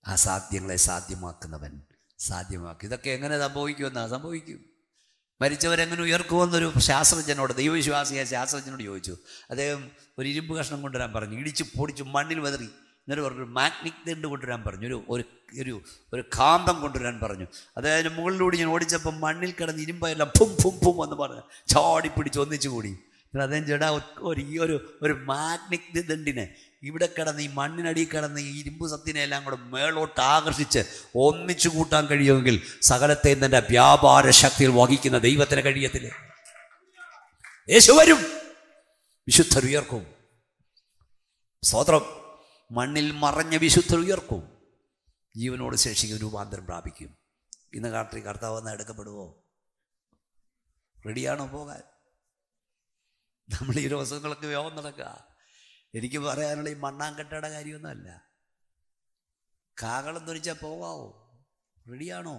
അസാധ്യങ്ങളെ സാധ്യമാക്കുന്നവൻ സാധ്യമാക്കും. ഇതൊക്കെ എങ്ങനെ സംഭവിക്കുമെന്നാ? സംഭവിക്കും. മരിച്ചവരെങ്ങനെ ഉയർക്കുമെന്നൊരു ശാസ്ത്രജ്ഞനോട്, ദൈവവിശ്വാസിയായ ശാസ്ത്രജ്ഞനോട് ചോദിച്ചു. അദ്ദേഹം ഒരു ഇരുമ്പ് കഷ്ണം കൊണ്ടുവരാൻ പറഞ്ഞു. ഇടിച്ച് പൊടിച്ച് മണ്ണിൽ വെതറി. എന്നിട്ട് പറഞ്ഞു മാഗ്നറ്റിക് ദണ്ട് കൊണ്ടുവരാൻ പറഞ്ഞു. ഒരു കാന്തം കൊണ്ടുവരാൻ പറഞ്ഞു. അതായത് മുകളിലൂടെ ഞാൻ ഓടിച്ചപ്പം മണ്ണിൽ കിടന്ന് ഇരുമ്പെല്ലാം ഫും ഫും ഫും എന്ന് പറഞ്ഞ് ചാടിപ്പിടിച്ച് ഒന്നിച്ചു കൂടി. അദ്ദേഹം ചേട്ടാ ഒരു മാഗ്നറ്റിക് ദണ്ടിനെ ഇവിടെ കിടന്ന് ഈ മണ്ണിനടിയിൽ കിടന്ന് ഈ ഇരുമ്പ് സത്തിനെ എല്ലാം കൂടെ മേളോട്ട് ആകർഷിച്ച് ഒന്നിച്ചു കൂട്ടാൻ കഴിയുമെങ്കിൽ സകലത്തെയും തൻ്റെ വ്യാപാര ശക്തിയിൽ വഹിക്കുന്ന ദൈവത്തിന് കഴിയത്തില്ലേ? യേശു വരും, വിശുദ്ധർ ഉയർക്കും. സ്തോത്രം. മണ്ണിൽ മറഞ്ഞ വിശുദ്ധർ ഉയർക്കും, ജീവനോട് ശേഷിക്കും, രൂപാന്തരം പ്രാപിക്കും. ഇന്ന് രാത്രി കർത്താവ് വന്നാൽ എടുക്കപ്പെടുവോ? റെഡിയാണോ പോകാൻ? നമ്മൾ ഈ ദിവസങ്ങളൊക്കെ വ്യോമം നടക്കുക. എനിക്ക് പറയാനുള്ള ഈ മണ്ണാങ്കട്ടയുടെ കാര്യമൊന്നുമല്ല. കാഹളം ധ്വനിച്ചാൽ പോകാവോ? റെഡിയാണോ?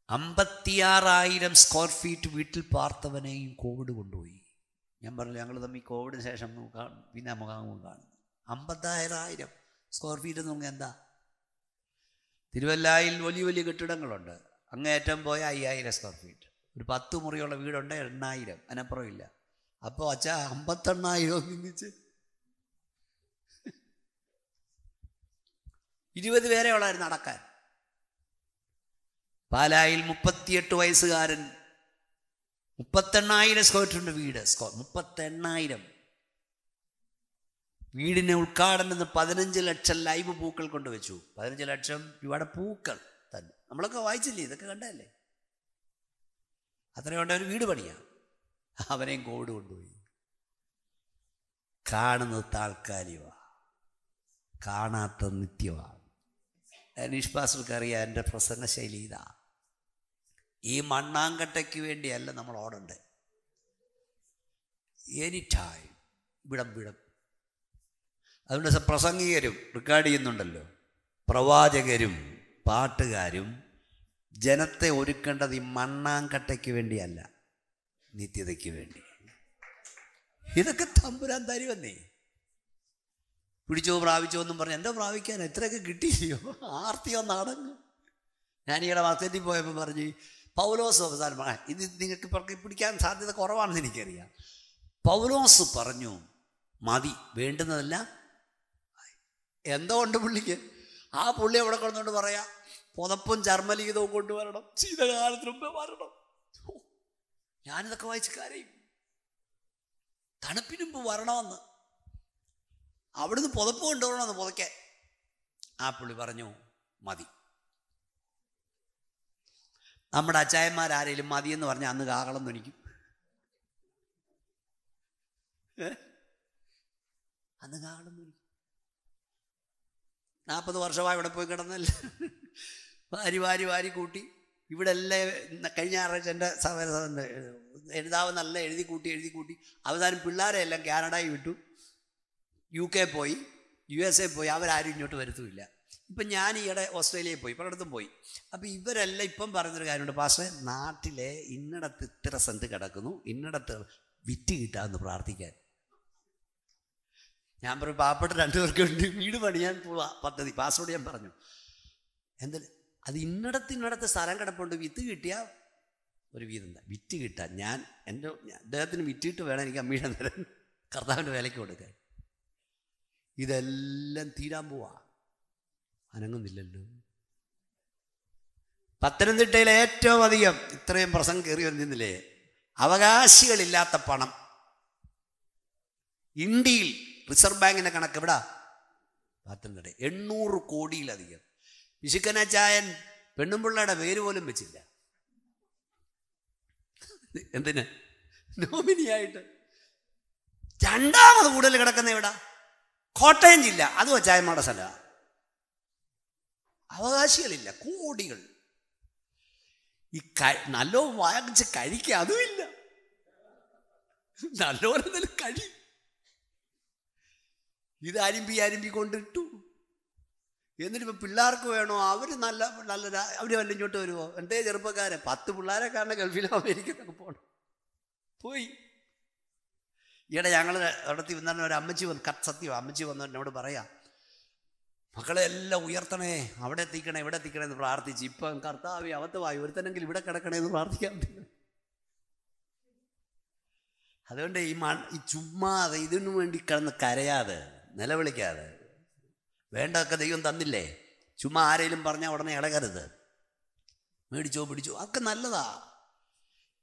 56,000 സ്ക്വയർ ഫീറ്റ് വീട്ടിൽ പാർത്തവനെയും കോവിഡ് കൊണ്ടുപോയി. ഞാൻ പറഞ്ഞു, ഞങ്ങൾ തമ്മിൽ കോവിഡിന് ശേഷം പിന്നെ മുഖാമുഖം കാണുന്നു. 56,000 സ്ക്വയർ ഫീറ്റ് എന്ന് പറഞ്ഞാൽ എന്താ? തിരുവല്ലായിൽ വലിയ വലിയ കെട്ടിടങ്ങളുണ്ട്. അങ്ങേയറ്റം പോയ 5,000 സ്ക്വയർ ഫീറ്റ്. ഒരു 10 മുറിയുള്ള വീടുണ്ട്, 8,000, അതിനപ്പുറം ഇല്ല. അപ്പോൾ അച്ഛാ 58,000 ഒന്നിച്ച് 20 പേരെ ഉള്ളായിരുന്നു നടക്കാൻ. പാലായിൽ 38 വയസ്സുകാരൻ 38,000 സ്ക്വയർ ഫീറ്റിൻ്റെ വീട്. 38,000 വീടിനെ ഉദ്ഘാടനം 15 ലക്ഷം ലൈവ് പൂക്കൾ കൊണ്ടുവച്ചു. 15 ലക്ഷം രൂപയുടെ പൂക്കൾ തന്നെ. നമ്മളൊക്കെ വായിച്ചില്ലേ? ഇതൊക്കെ കണ്ടല്ലേ? അത്രയും കൊണ്ട് ഒരു വീട് പണിയാ. അവനെയും കോവിഡ് കൊണ്ടുപോയി. കാണുന്നത് താൽക്കാലികമാണ്, കാണാത്ത നിത്യമാണ്. അനീഷ് പാസ്റ്റർക്ക് അറിയാം എൻ്റെ പ്രസംഗ ശൈലി ഇതാ. ഈ മണ്ണാങ്കട്ടയ്ക്ക് വേണ്ടിയല്ല നമ്മൾ ഓടണ്ടേ. Any time വിടം. അതുകൊണ്ട് പ്രസംഗികരും റെക്കോർഡ് ചെയ്യുന്നുണ്ടല്ലോ, പ്രവാചകരും പാട്ടുകാരും ജനത്തെ ഒരുക്കേണ്ടത് ഈ മണ്ണാങ്കട്ടയ്ക്ക് വേണ്ടിയല്ല, നിത്യതയ്ക്ക് വേണ്ടി. ഇതൊക്കെ തമ്പുരാൻ തരുമെന്നേ. പിടിച്ചോ പ്രാപിച്ചോ എന്നും പറഞ്ഞ് എന്താ പ്രാപിക്കാൻ? ഇത്രയൊക്കെ കിട്ടിയോ? ആർത്തിയോ നടങ്ങ്. ഞാൻ ഈയിടെ മാർക്കറ്റിൽ പോയപ്പോൾ പറഞ്ഞ് പൗലോസ് അവസാനം ഇത് നിങ്ങൾക്ക് പിടിക്കാൻ സാധ്യത കുറവാണെന്ന് എനിക്കറിയാം. പൗലോസ് പറഞ്ഞു മതി, വേണ്ടുന്നതല്ല. എന്തോ ഉണ്ട് പുള്ളിക്ക്. ആ പുള്ളി അവിടെ കൊണ്ടുകൊണ്ട് പറയാം, പുതപ്പും ചർമ്മലിഖിതവും കൊണ്ടുവരണം, ശീതകാലത്തിന് മുമ്പേ വരണം. ഞാനിതൊക്കെ വായിച്ച് കരയും. തണുപ്പിന് മുമ്പ് വരണമെന്ന്. അവിടുന്ന് പുതപ്പ് കൊണ്ടുവരണമെന്ന് പുതയ്ക്കാൻ. ആ പുള്ളി പറഞ്ഞു മതി. നമ്മുടെ അച്ചായന്മാരാരേലും മതിയെന്ന് പറഞ്ഞാൽ അന്ന് കാഹളം ധ്വനിക്കും. അന്ന് കാഹളം ധ്വനിക്കും. 40 വർഷമായി ഇവിടെ പോയി കിടന്നല്ല, വാരി കൂട്ടി. ഇവിടെ എല്ലാം കഴിഞ്ഞ ഞായറാഴ്ച എൻ്റെ സഹോദരൻ്റെ എഴുതാവ് നല്ല എഴുതി കൂട്ടി അവസാനം പിള്ളേരെ എല്ലാം കാനഡയിൽ വിട്ടു, UK പോയി, USA പോയി. അവരാരും ഇങ്ങോട്ട് വരുത്തുമില്ല. ഇപ്പം ഞാൻ ഈയിടെ ഓസ്ട്രേലിയയിൽ പോയി, പലയിടത്തും പോയി. അപ്പം ഇവരെല്ലാം ഇപ്പം പറഞ്ഞൊരു കാര്യമുണ്ട്, പാസ്റ്ററെ നാട്ടിലെ ഇന്നിടത്ത് ഇത്ര സെൻറ്റ് കിടക്കുന്നു, ഇന്നിടത്ത് വിറ്റ് കിട്ടാമെന്ന് പ്രാർത്ഥിക്കാൻ. ഞാൻ പറഞ്ഞു പാവപ്പെട്ട 2 പേർക്ക് വേണ്ടി വീട് പണിയാൻ പോവാ പദ്ധതി. പാസ്റ്ററോട് ഞാൻ പറഞ്ഞു, എന്തായാലും അത് ഇന്നിടത്ത് സ്ഥലം കിടപ്പുണ്ട്, വിത്ത് കിട്ടിയാൽ ഒരു വീതം വിറ്റ് കിട്ടാൻ. അദ്ദേഹത്തിന് വിറ്റിട്ട് വേണം എനിക്ക് അമ്മീടെ തരാൻ. കർത്താവിൻ്റെ വിലയ്ക്ക് കൊടുക്കാൻ. ഇതെല്ലാം തീരാൻ പോവാ, അനങ്ങുന്നില്ലല്ലോ. പത്തനംതിട്ടയിലെ ഏറ്റവും അധികം ഇത്രയും പ്രസംഗം കയറി വന്നിരുന്നില്ലേ, അവകാശികളില്ലാത്ത പണം ഇന്ത്യയിൽ റിസർവ് ബാങ്കിൻ്റെ കണക്ക് എവിടാ? പത്തനംതിട്ട 800 കോടിയിലധികം. പിശുക്കനാച്ചായൻ പെണ്ണുമ്പിള്ളയുടെ പേര് പോലും വെച്ചില്ല. എന്തിന്? നോമിനിയായിട്ട്. രണ്ടാമത് കൂടുതൽ കിടക്കുന്ന എവിടാ? കോട്ടയം ജില്ല. അതും അച്ചായന്മാരുടെ സ്ഥലമാണ്. അവകാശികളില്ല, കോടികൾ. ഈ നല്ലോ വാങ്ങിച്ച് കഴിക്കുക അതുമില്ല. നല്ലോണം കഴി. ഇത് അരിമ്പി കൊണ്ടിട്ടു. എന്നിട്ടിപ്പോൾ പിള്ളേർക്ക് വേണോ? അവർ നല്ല അവർ വല്ല ഇങ്ങോട്ട് വരുമോ? എന്തേ ചെറുപ്പക്കാരെ 10 പിള്ളേരെ കാരണം ഗൾഫിലോ അമേരിക്കയിലൊക്കെ പോകണം. പോയി. ഈയിടെ ഞങ്ങൾ നടത്തി വന്ന ഒരു അമ്മച്ചി സത്യം അമ്മച്ചി വന്നു എന്നോട് പറയാം, മക്കളെ എല്ലാം ഉയർത്തണേ, അവിടെ എത്തിക്കണേ ഇവിടെ എത്തിക്കണേ എന്ന് പ്രാർത്ഥിച്ച്. ഇപ്പം കർത്താവേ അവത്തവായി ഒരുത്തനെങ്കിൽ ഇവിടെ കിടക്കണേ എന്ന് പ്രാർത്ഥിക്കാൻ പറ്റില്ല. അതുകൊണ്ട് ഈ ചുമ്മാതെ ഇതിനു വേണ്ടി കിടന്ന് കരയാതെ നിലവിളിക്കാതെ, വേണ്ടതൊക്കെ ദൈവം തന്നില്ലേ, ചുമ്മാ ആരെങ്കിലും പറഞ്ഞാൽ ഉടനെ ഇളകരുത്. മേടിച്ചോ പിടിച്ചോ ഒക്കെ നല്ലതാ.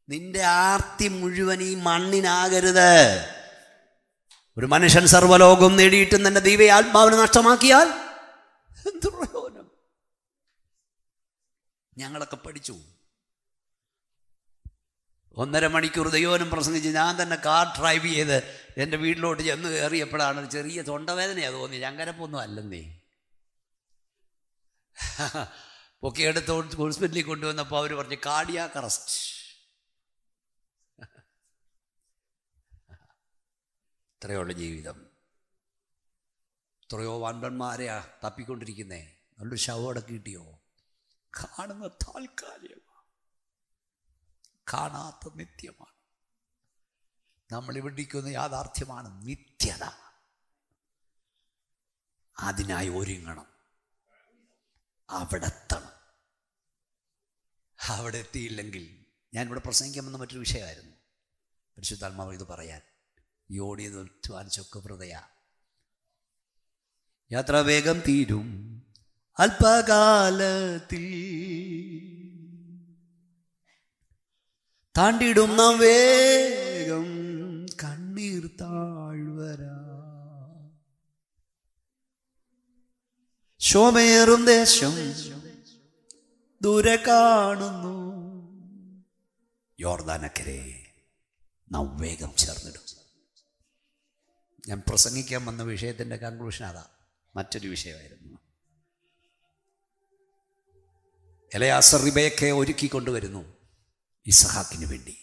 നിന്റെ ആർത്തി മുഴുവൻ ഈ മണ്ണിനാകരുത്. ഒരു മനുഷ്യൻ സർവ്വലോകം നേടിയിട്ടും തന്റെ ദൈവ ആത്മാവിനെ നഷ്ടമാക്കിയാൽ എന്ത് പ്രയോജനം? ഞങ്ങളൊക്കെ പഠിച്ചു. 1.5 മണിക്കൂർ ദൈവനം പ്രസംഗിച്ച് ഞാൻ തന്നെ കാർ ഡ്രൈവ് ചെയ്ത് എൻ്റെ വീട്ടിലോട്ട് ചെന്ന് കയറിയപ്പോഴാണ് ചെറിയ തൊണ്ടവേദനയാണ് തോന്നി. ചങ്കരപ്പൊന്നും അല്ലെന്നേ. പൊക്കിയെടുത്ത് ഹോസ്പിറ്റലിൽ കൊണ്ടുവന്നപ്പോൾ അവർ പറഞ്ഞു കാർഡിയാക് അറസ്റ്റ്. ഇത്രയുള്ള ജീവിതം. എത്രയോ വൻപന്മാരെയാ തപ്പിക്കൊണ്ടിരിക്കുന്നേ. നല്ലൊരു ശവോടെ കിട്ടിയോ? കാണുന്ന താൽക്കാലികമാണ്, കാണാത്ത നിത്യമാണ്. നമ്മൾ ഇവിടേക്കൊന്ന് യാഥാർത്ഥ്യമാണ് നിത്യത. അതിനായി ഒരുങ്ങണം, അവിടെ എത്തണം. അവിടെ എത്തിയില്ലെങ്കിൽ, ഞാനിവിടെ പ്രസംഗിക്കാമെന്ന മറ്റൊരു വിഷയമായിരുന്നു. പരിശുദ്ധാത്മാവ് ഇത് പറയാൻ ഈ ഓടിയത് അധ്വാനിച്ചൊക്കെ ഹൃദയ യാത്ര വേഗം തീരും അല്പകാലത്തിൽ, താണ്ടിടും നാം വേഗം കണ്ണീർ താഴ്വരാ. ശോഭയേറും ദേശം ദൂരെ കാണുന്നു. യോർദാനക്കരെ നാം വേഗം ചേർന്നിടും. ഞാൻ പ്രസംഗിക്കാൻ വന്ന വിഷയത്തിൻ്റെ കൺക്ലൂഷൻ അതാ. മറ്റൊരു വിഷയമായിരുന്നു. എലയാസർ റിബേക്കയെ ഒരുക്കിക്കൊണ്ടുവരുന്നു ഇസഹാക്കിന് വേണ്ടി.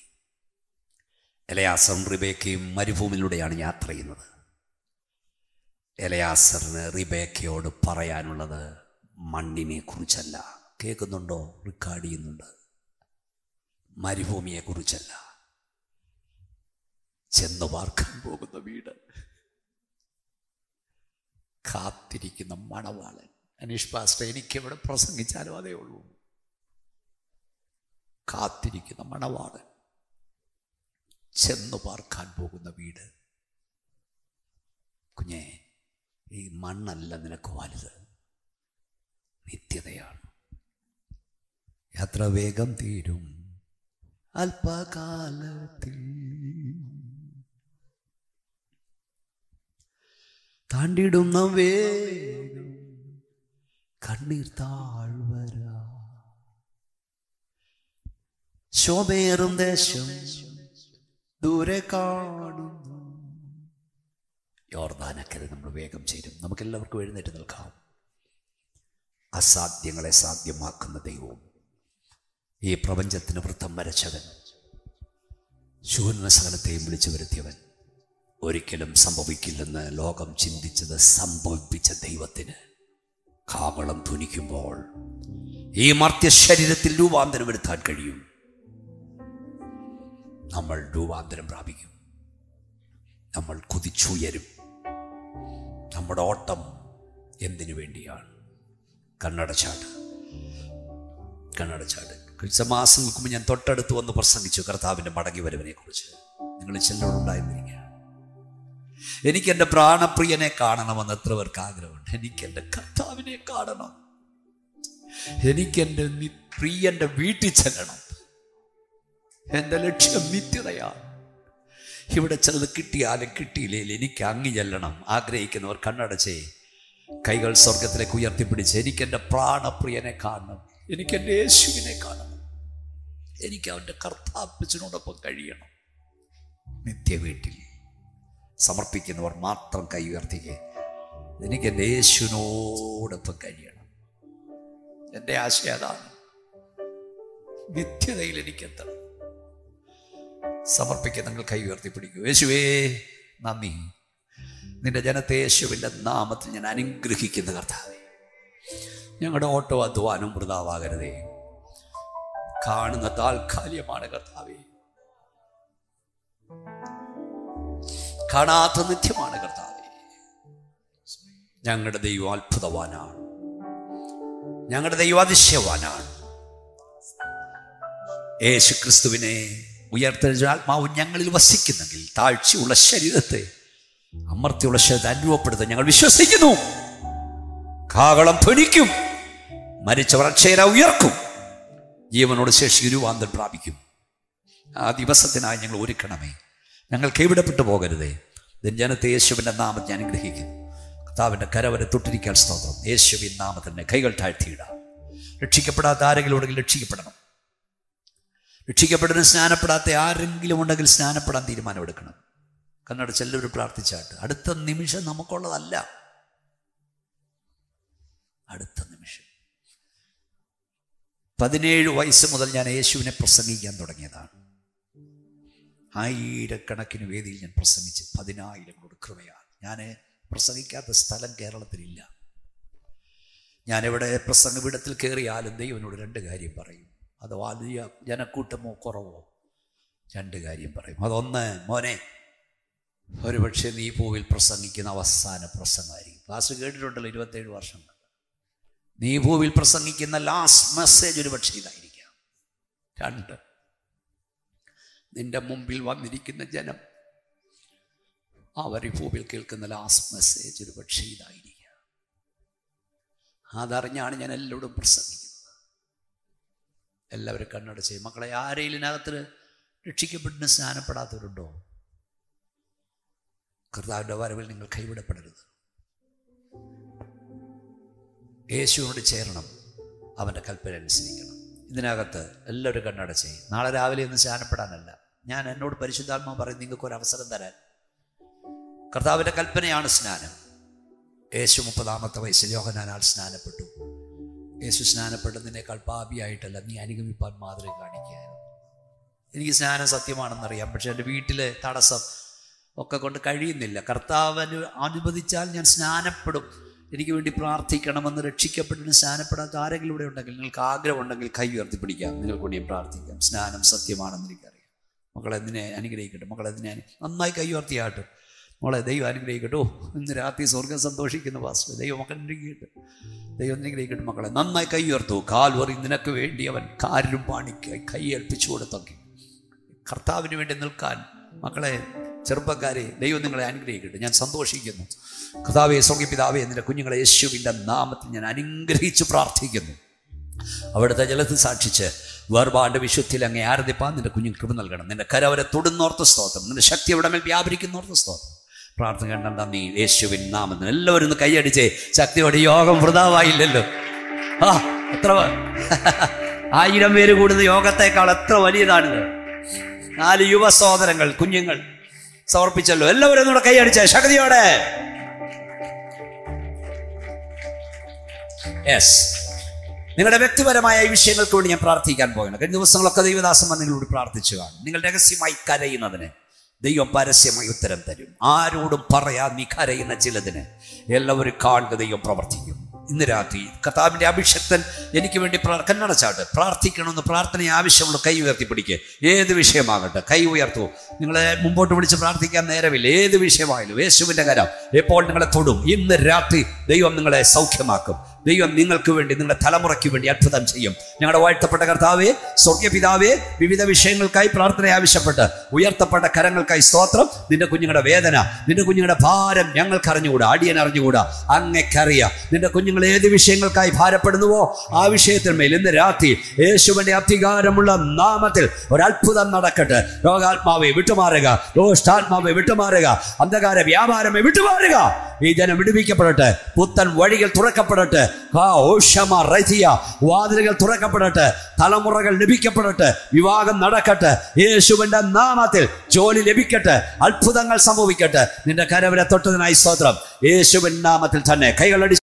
എലയാസറും റിബേക്കയും മരുഭൂമിയിലൂടെയാണ് യാത്ര ചെയ്യുന്നത്. എലയാസറിന് റിബേക്കയോട് പറയാനുള്ളത് മണ്ണിനെ കുറിച്ചല്ല. കേൾക്കുന്നുണ്ടോ? റെക്കോർഡ് ചെയ്യുന്നുണ്ട്. മരുഭൂമിയെ കുറിച്ചല്ല, ചെന്ന് പാർക്കാൻ പോകുന്ന വീട്, കാത്തിരിക്കുന്ന മണവാളൻ. അനീഷ് പാസ്റ്റർ എനിക്കെവിടെ പ്രസംഗിച്ചാലും അതേ ഉള്ളൂ. കാത്തിരിക്കുന്ന മണവാളൻ, ചെന്ന് പാർക്കാൻ പോകുന്ന വീട്. കുഞ്ഞേ, ഈ മണ്ണല്ല നിനക്ക് വലുത്, നിത്യതയാണ്. യാത്ര വേഗം തീരും അല്പകാലത്തിൽ, താണ്ടിടുന്ന വേഗം കണ്ണീർ താഴ്വരാ. ശോഭേറും ദേശം ദൂരെ കാണുന്നു. യോർദാനക്കരെ നമ്മൾ വേഗം ചേരും. നമുക്കെല്ലാവർക്കും എഴുന്നേറ്റ് നിൽക്കാം. അസാധ്യങ്ങളെ സാധ്യമാക്കുന്ന ദൈവവും, ഈ പ്രപഞ്ചത്തിന് വൃത്തം വരച്ചവൻ, ശൂന്യ സകലത്തെയും വിളിച്ചു വരുത്തിയവൻ, ഒരിക്കലും സംഭവിക്കില്ലെന്ന് ലോകം ചിന്തിച്ചത് സംഭവിപ്പിച്ച ദൈവത്തിന് കാവളം ധ്വനിക്കുമ്പോൾ ഈ മർത്യ ശരീരത്തിൽ രൂപാന്തരം വരുത്താൻ കഴിയും. നമ്മൾ രൂപാന്തരം പ്രാപിക്കും. നമ്മൾ കുതിച്ചുയരും. നമ്മുടെ ഓട്ടം എന്തിനു വേണ്ടിയാണ്? കണ്ണടച്ചാട്. കഴിഞ്ഞ മാസങ്ങൾക്ക് മുമ്പ് ഞാൻ തൊട്ടടുത്ത് വന്ന് പ്രസംഗിച്ചു കർത്താവിൻ്റെ മടങ്ങി വരവിനെ കുറിച്ച്. നിങ്ങൾ ചിലരോടുണ്ടായിരുന്നിരിക്കുക. എനിക്ക് എൻ്റെ പ്രാണപ്രിയനെ കാണണമെന്ന് എത്ര പേർക്ക് ആഗ്രഹമുണ്ട്? എനിക്ക് എൻ്റെ കർത്താവിനെ കാണണം. എനിക്ക് എൻ്റെ പ്രിയൻ്റെ വീട്ടിൽ ചെല്ലണം. എൻ്റെ ലക്ഷ്യം നിത്യതയാണ്. ഇവിടെ ചിലത് കിട്ടിയാലും കിട്ടിയില്ലെങ്കിൽ എനിക്ക് അങ്ങ് ചെല്ലണം. ആഗ്രഹിക്കുന്നവർ കണ്ണടച്ചേ കൈകൾ സ്വർഗത്തിലേക്ക് ഉയർത്തിപ്പിടിച്ച് എനിക്കെൻ്റെ പ്രാണപ്രിയനെ കാണണം, എനിക്കെൻ്റെ യേശുവിനെ കാണണം, എനിക്ക് അവൻ്റെ കർത്താവിനോടൊപ്പം കഴിയണം. നിത്യ വീട്ടിൽ സമർപ്പിക്കുന്നവർ മാത്രം കൈ ഉയർത്തിക്കേ. എനിക്കെൻ്റെ യേശുവിനോടൊപ്പം കഴിയണം. എൻ്റെ ആശയം അതാണ്. നിത്യതയിൽ എനിക്കെത്തണം. സമർപ്പിക്കുന്ന നിങ്ങൾ കൈ ഉയർത്തിപ്പിടിക്കൂ. യേശുവേ നന്ദി. നിന്റെ ജനത്തെ യേശുവിൻ്റെ നാമത്തിൽ ഞാൻ അനുഗ്രഹിക്കുന്ന കർത്താവേ, ഞങ്ങളുടെ ഓട്ടോ അധ്വാനം വൃഥാവാകരുതേ. കാണുന്ന താൽക്കാലികമാണ് കർത്താവേ, കാണാത്ത നിത്യമാണ് കർത്താവേ. ഞങ്ങളുടെ ദൈവം അത്ഭുതവാനാണ്, ഞങ്ങളുടെ ദൈവം അതിശയവാനാണ്. യേശു ക്രിസ്തുവിനെ ഉയർത്തെഴുന്ന ആത്മാവ് ഞങ്ങളിൽ വസിക്കുന്നെങ്കിൽ താഴ്ചയുള്ള ശരീരത്തെ അമർത്തിയുള്ള ശരീരത്തെ അനുഭവപ്പെടുത്താൻ ഞങ്ങൾ വിശ്വസിക്കുന്നു. കാഹളം ധ്വനിക്കും, മരിച്ചവർ അക്ഷയര ഉയർക്കും, ജീവനോട് ശേഷി രൂപാന്തരം പ്രാപിക്കും. ആ ദിവസത്തിനായി ഞങ്ങൾ ഒരുക്കണമേ. ഞങ്ങൾ കൈവിടപ്പെട്ടു പോകരുതേ. ജനത്തെ യേശുവിൻ്റെ നാമത്തിൽ ഞാൻ അനുഗ്രഹിക്കുന്നു. കർത്താവിൻ്റെ കരവരെ തൊട്ടിരിക്കാൻ സ്തോത്രം. യേശുവിൻ നാമത്തിൻ്റെ കൈകൾ താഴ്ത്തിയിടാം. രക്ഷിക്കപ്പെടാത്ത ആരെങ്കിലും ഉണ്ടെങ്കിൽ രക്ഷിക്കപ്പെടണം. രക്ഷിക്കപ്പെടുന്ന സ്നാനപ്പെടാത്ത ആരെങ്കിലും ഉണ്ടെങ്കിൽ സ്നാനപ്പെടാൻ തീരുമാനമെടുക്കണം. കണ്ണടച്ച് എല്ലാവരും പ്രാർത്ഥിച്ചാട്ട്. അടുത്ത നിമിഷം നമുക്കുള്ളതല്ല. അടുത്ത നിമിഷം 17 വയസ്സ് മുതൽ ഞാൻ യേശുവിനെ പ്രസംഗിക്കാൻ തുടങ്ങിയതാണ്. ആയിരക്കണക്കിന് വേദിയിൽ ഞാൻ പ്രസംഗിച്ച് 10,000 കൃപയാണ്. ഞാൻ പ്രസംഗിക്കാത്ത സ്ഥലം കേരളത്തിലില്ല. ഞാനെവിടെ പ്രസംഗപീഠത്തിൽ കയറിയാലും ദൈവനോട് 2 കാര്യം പറയും. അത് വലിയ ജനക്കൂട്ടമോ കുറവോ 2 കാര്യം പറയും. അതൊന്ന്, മോനെ, ഒരുപക്ഷെ നീ ഭൂവിൽ പ്രസംഗിക്കുന്ന അവസാന പ്രസംഗമായിരിക്കും. ക്ലാസ് കേട്ടിട്ടുണ്ടല്ലോ 27 വർഷം. നീ ഭൂവിൽ പ്രസംഗിക്കുന്ന ലാസ്റ്റ് മെസ്സേജ് ഒരുപക്ഷെ ഇതായിരിക്കാം. 2, നിന്റെ മുമ്പിൽ വന്നിരിക്കുന്ന ജനം അവർ ഈ ഭൂവിൽ കേൾക്കുന്ന ലാസ്റ്റ് മെസ്സേജ് ഒരുപക്ഷെ ഇതായിരിക്കാം. അതറിഞ്ഞാണ് ഞാൻ എല്ലാവരോടും പ്രസംഗിക്കുന്നത്. എല്ലാവരും കണ്ണടച്ച് മക്കളെ, ആരെങ്കിലും ഇതിനകത്ത് രക്ഷിക്കപ്പെട്ടിന് സ്നാനപ്പെടാത്തവരുണ്ടോ? കർത്താവിൻ്റെ വരവിൽ നിങ്ങൾ കൈവിടപ്പെടരുത്. യേശുവിനോട് ചേരണം, അവൻ്റെ കൽപ്പന അനുസരിക്കണം. ഇതിനകത്ത് എല്ലാവരും കണ്ണടച്ച് നാളെ രാവിലെ ഒന്ന് സ്നാനപ്പെടാനല്ല, ഞാൻ എന്നോട് പരിശുദ്ധാത്മാവ് പറയും നിങ്ങൾക്കൊരു അവസരം തരാൻ. കർത്താവിൻ്റെ കൽപ്പനയാണ് സ്നാനം. യേശു 30-ാമത്തെ വയസ്സിൽ യോഹന്നാനാൽ സ്നാനപ്പെട്ടു. യേശു സ്നാനപ്പെട്ടതിനേക്കാൾ പാപിയായിട്ടല്ല, നീ അനുഗമിപ്പാൻ മാതൃക കാണിക്കുകയായിരുന്നു. എനിക്ക് സ്നാനം സത്യമാണെന്നറിയാം, പക്ഷെ എൻ്റെ വീട്ടിലെ തടസ്സം ഒക്കെ കൊണ്ട് കഴിയുന്നില്ല. കർത്താവിന് അനുവദിച്ചാൽ ഞാൻ സ്നാനപ്പെടും. എനിക്ക് വേണ്ടി പ്രാർത്ഥിക്കണമെന്ന് രക്ഷിക്കപ്പെട്ടിന് സ്നാനപ്പെടാത്ത ആരെങ്കിലും ഇവിടെ ഉണ്ടെങ്കിൽ, നിങ്ങൾക്ക് ആഗ്രഹമുണ്ടെങ്കിൽ കൈ ഉയർത്തി പിടിക്കാം. നിങ്ങൾക്ക് വേണ്ടിയും പ്രാർത്ഥിക്കാം. സ്നാനം സത്യമാണെന്ന് എനിക്കറിയാം. മക്കളെ ഇതിനെ അനുഗ്രഹിക്കട്ടെ. മക്കളെ ഇതിനെ നന്നായി കൈ ഉയർത്തിയാട്ട്. മോളെ ദൈവം അനുഗ്രഹിക്കട്ടോ. ഇന്ന് രാത്രി സ്വർഗം സന്തോഷിക്കുന്ന പാസ്റ്റർ, ദൈവം മക്കൾ അനുഗ്രഹിക്കട്ടെ. ദൈവം അനുഗ്രഹിക്കട്ടെ. മക്കളെ നന്നായി കൈ ഉയർത്തു. കാൽവറി നിനക്ക് വേണ്ടി അവൻ കാര്യം പാണിക്കായി കൈ ഏൽപ്പിച്ചു കൊടുത്തൊക്കെ കർത്താവിന് വേണ്ടി നിൽക്കാൻ. മക്കളെ ചെറുപ്പക്കാരെ, ദൈവം നിങ്ങളെ അനുഗ്രഹിക്കട്ടെ. ഞാൻ സന്തോഷിക്കുന്നു. കർത്താവേ, സ്വർഗ്ഗപിതാവേ, നിന്റെ കുഞ്ഞുങ്ങളെ യേശുവിൻ്റെ നാമത്തിൽ ഞാൻ അനുഗ്രഹിച്ച് പ്രാർത്ഥിക്കുന്നു. അവിടുത്തെ ജലത്തിൽ സാക്ഷിച്ച് വേർപാട് വിശുദ്ധിയിൽ അങ്ങേ ആരാധിപ്പാൻ നിന്റെ കുഞ്ഞുങ്ങൾ കൃപ നൽകണം. നിന്റെ കരവരെ തൊടുന്നോർത്ത് സ്തോത്രം. നിന്റെ ശക്തി അവിടെ മേൽ വ്യാപരിക്കുന്നോർത്ത് സ്തോത്രം. പ്രാർത്ഥന കണ്ടാ നീ യേശുവിൻ നാമത്തിൽ എല്ലാവരും ഒന്ന് കൈയടിച്ചേ. ശക്തിയോടെ യോഗം വൃഥാവായില്ലല്ലോ. എത്ര 1000 പേര് കൂടുന്ന യോഗത്തെക്കാൾ എത്ര വലിയതാണിത്. 4 യുവ സഹോദരങ്ങൾ കുഞ്ഞുങ്ങൾ സമർപ്പിച്ചല്ലോ. എല്ലാവരും ഒന്നുകൂടെ കൈയടിച്ചേ ശക്തിയോടെ. യെസ്, നിങ്ങളുടെ വ്യക്തിപരമായ ഈ വിഷയങ്ങൾക്ക് വേണ്ടി ഞാൻ പ്രാർത്ഥിക്കാൻ പോകണം. കഴിഞ്ഞ ദിവസങ്ങളൊക്കെ ദൈവദാസന്മാർ നിങ്ങളോട് പ്രാർത്ഥിച്ചു കാണും. നിങ്ങൾ രഹസ്യമായി കരയുന്നതിന് ദൈവം പരസ്യമായി ഉത്തരം തരും. ആരോടും പറയാൻ നീ കരയുന്ന ചിലതിന് എല്ലാവരും കാണുക ദൈവം പ്രവർത്തിക്കും. ഇന്ന് രാത്രി കർത്താവിൻ്റെ അഭിഷക്തൻ എനിക്ക് വേണ്ടി കണ്ണടച്ചാട്ട് പ്രാർത്ഥിക്കണമെന്ന് പ്രാർത്ഥന ആവശ്യമുള്ള കൈ ഉയർത്തിപ്പിടിക്കുക. ഏത് വിഷയമാകട്ടെ കൈ ഉയർത്തു. നിങ്ങളെ മുമ്പോട്ട് വിളിച്ച് പ്രാർത്ഥിക്കാൻ നേരമില്ല. ഏത് വിഷയമായാലും യേശുവിൻ്റെ കരം എപ്പോൾ നിങ്ങളെ തൊടും. ഇന്ന് രാത്രി ദൈവം നിങ്ങളെ സൗഖ്യമാക്കും. ദൈവം നിങ്ങൾക്ക് വേണ്ടി, നിങ്ങളുടെ തലമുറയ്ക്ക് വേണ്ടി അത്ഭുതം ചെയ്യും. ഞങ്ങളുടെ വാഴ്ത്തപ്പെട്ട കർത്താവേ, സ്വർഗ്ഗപിതാവേ, വിവിധ വിഷയങ്ങൾക്കായി പ്രാർത്ഥന ആവശ്യപ്പെട്ട് ഉയർത്തപ്പെട്ട കരങ്ങൾക്കായി സ്തോത്രം. നിന്റെ കുഞ്ഞുങ്ങളുടെ വേദന, നിന്റെ കുഞ്ഞുങ്ങളുടെ ഭാരം ഞങ്ങൾക്ക് അറിഞ്ഞുകൂടാ, അടിയൻ അറിഞ്ഞുകൂടാ, അങ്ങേക്കറിയാം. നിന്റെ കുഞ്ഞുങ്ങൾ ഏത് വിഷയങ്ങൾക്കായി ഭാരപ്പെടുന്നുവോ ആ വിഷയത്തിന്മേൽ ഇന്ന് രാത്രി യേശുവിന്റെ അധികാരമുള്ള നാമത്തിൽ ഒരത്ഭുതം നടക്കട്ടെ. രോഗാത്മാവെ വിട്ടുമാറുക, ദോഷ്ടാത്മാവെ വിട്ടുമാറുക, അന്ധകാര വ്യാപാരമേ വിട്ടുമാറുക. ഈ ജനം വിടുവിക്കപ്പെടട്ടെ, പുത്തൻ വഴികൾ തുറക്കപ്പെടട്ടെ, വാതിലുകൾ തുറക്കപ്പെടട്ടെ, തലമുറകൾ ലഭിക്കപ്പെടട്ടെ, വിവാഹം നടക്കട്ടെ, യേശുവിന്റെ നാമത്തിൽ ജോലി ലഭിക്കട്ടെ, അത്ഭുതങ്ങൾ സംഭവിക്കട്ടെ. നിന്റെ കരവരെ തൊട്ടതിനായി സ്തോത്രം. യേശുവിൻ നാമത്തിൽ തന്നെ കൈകളടി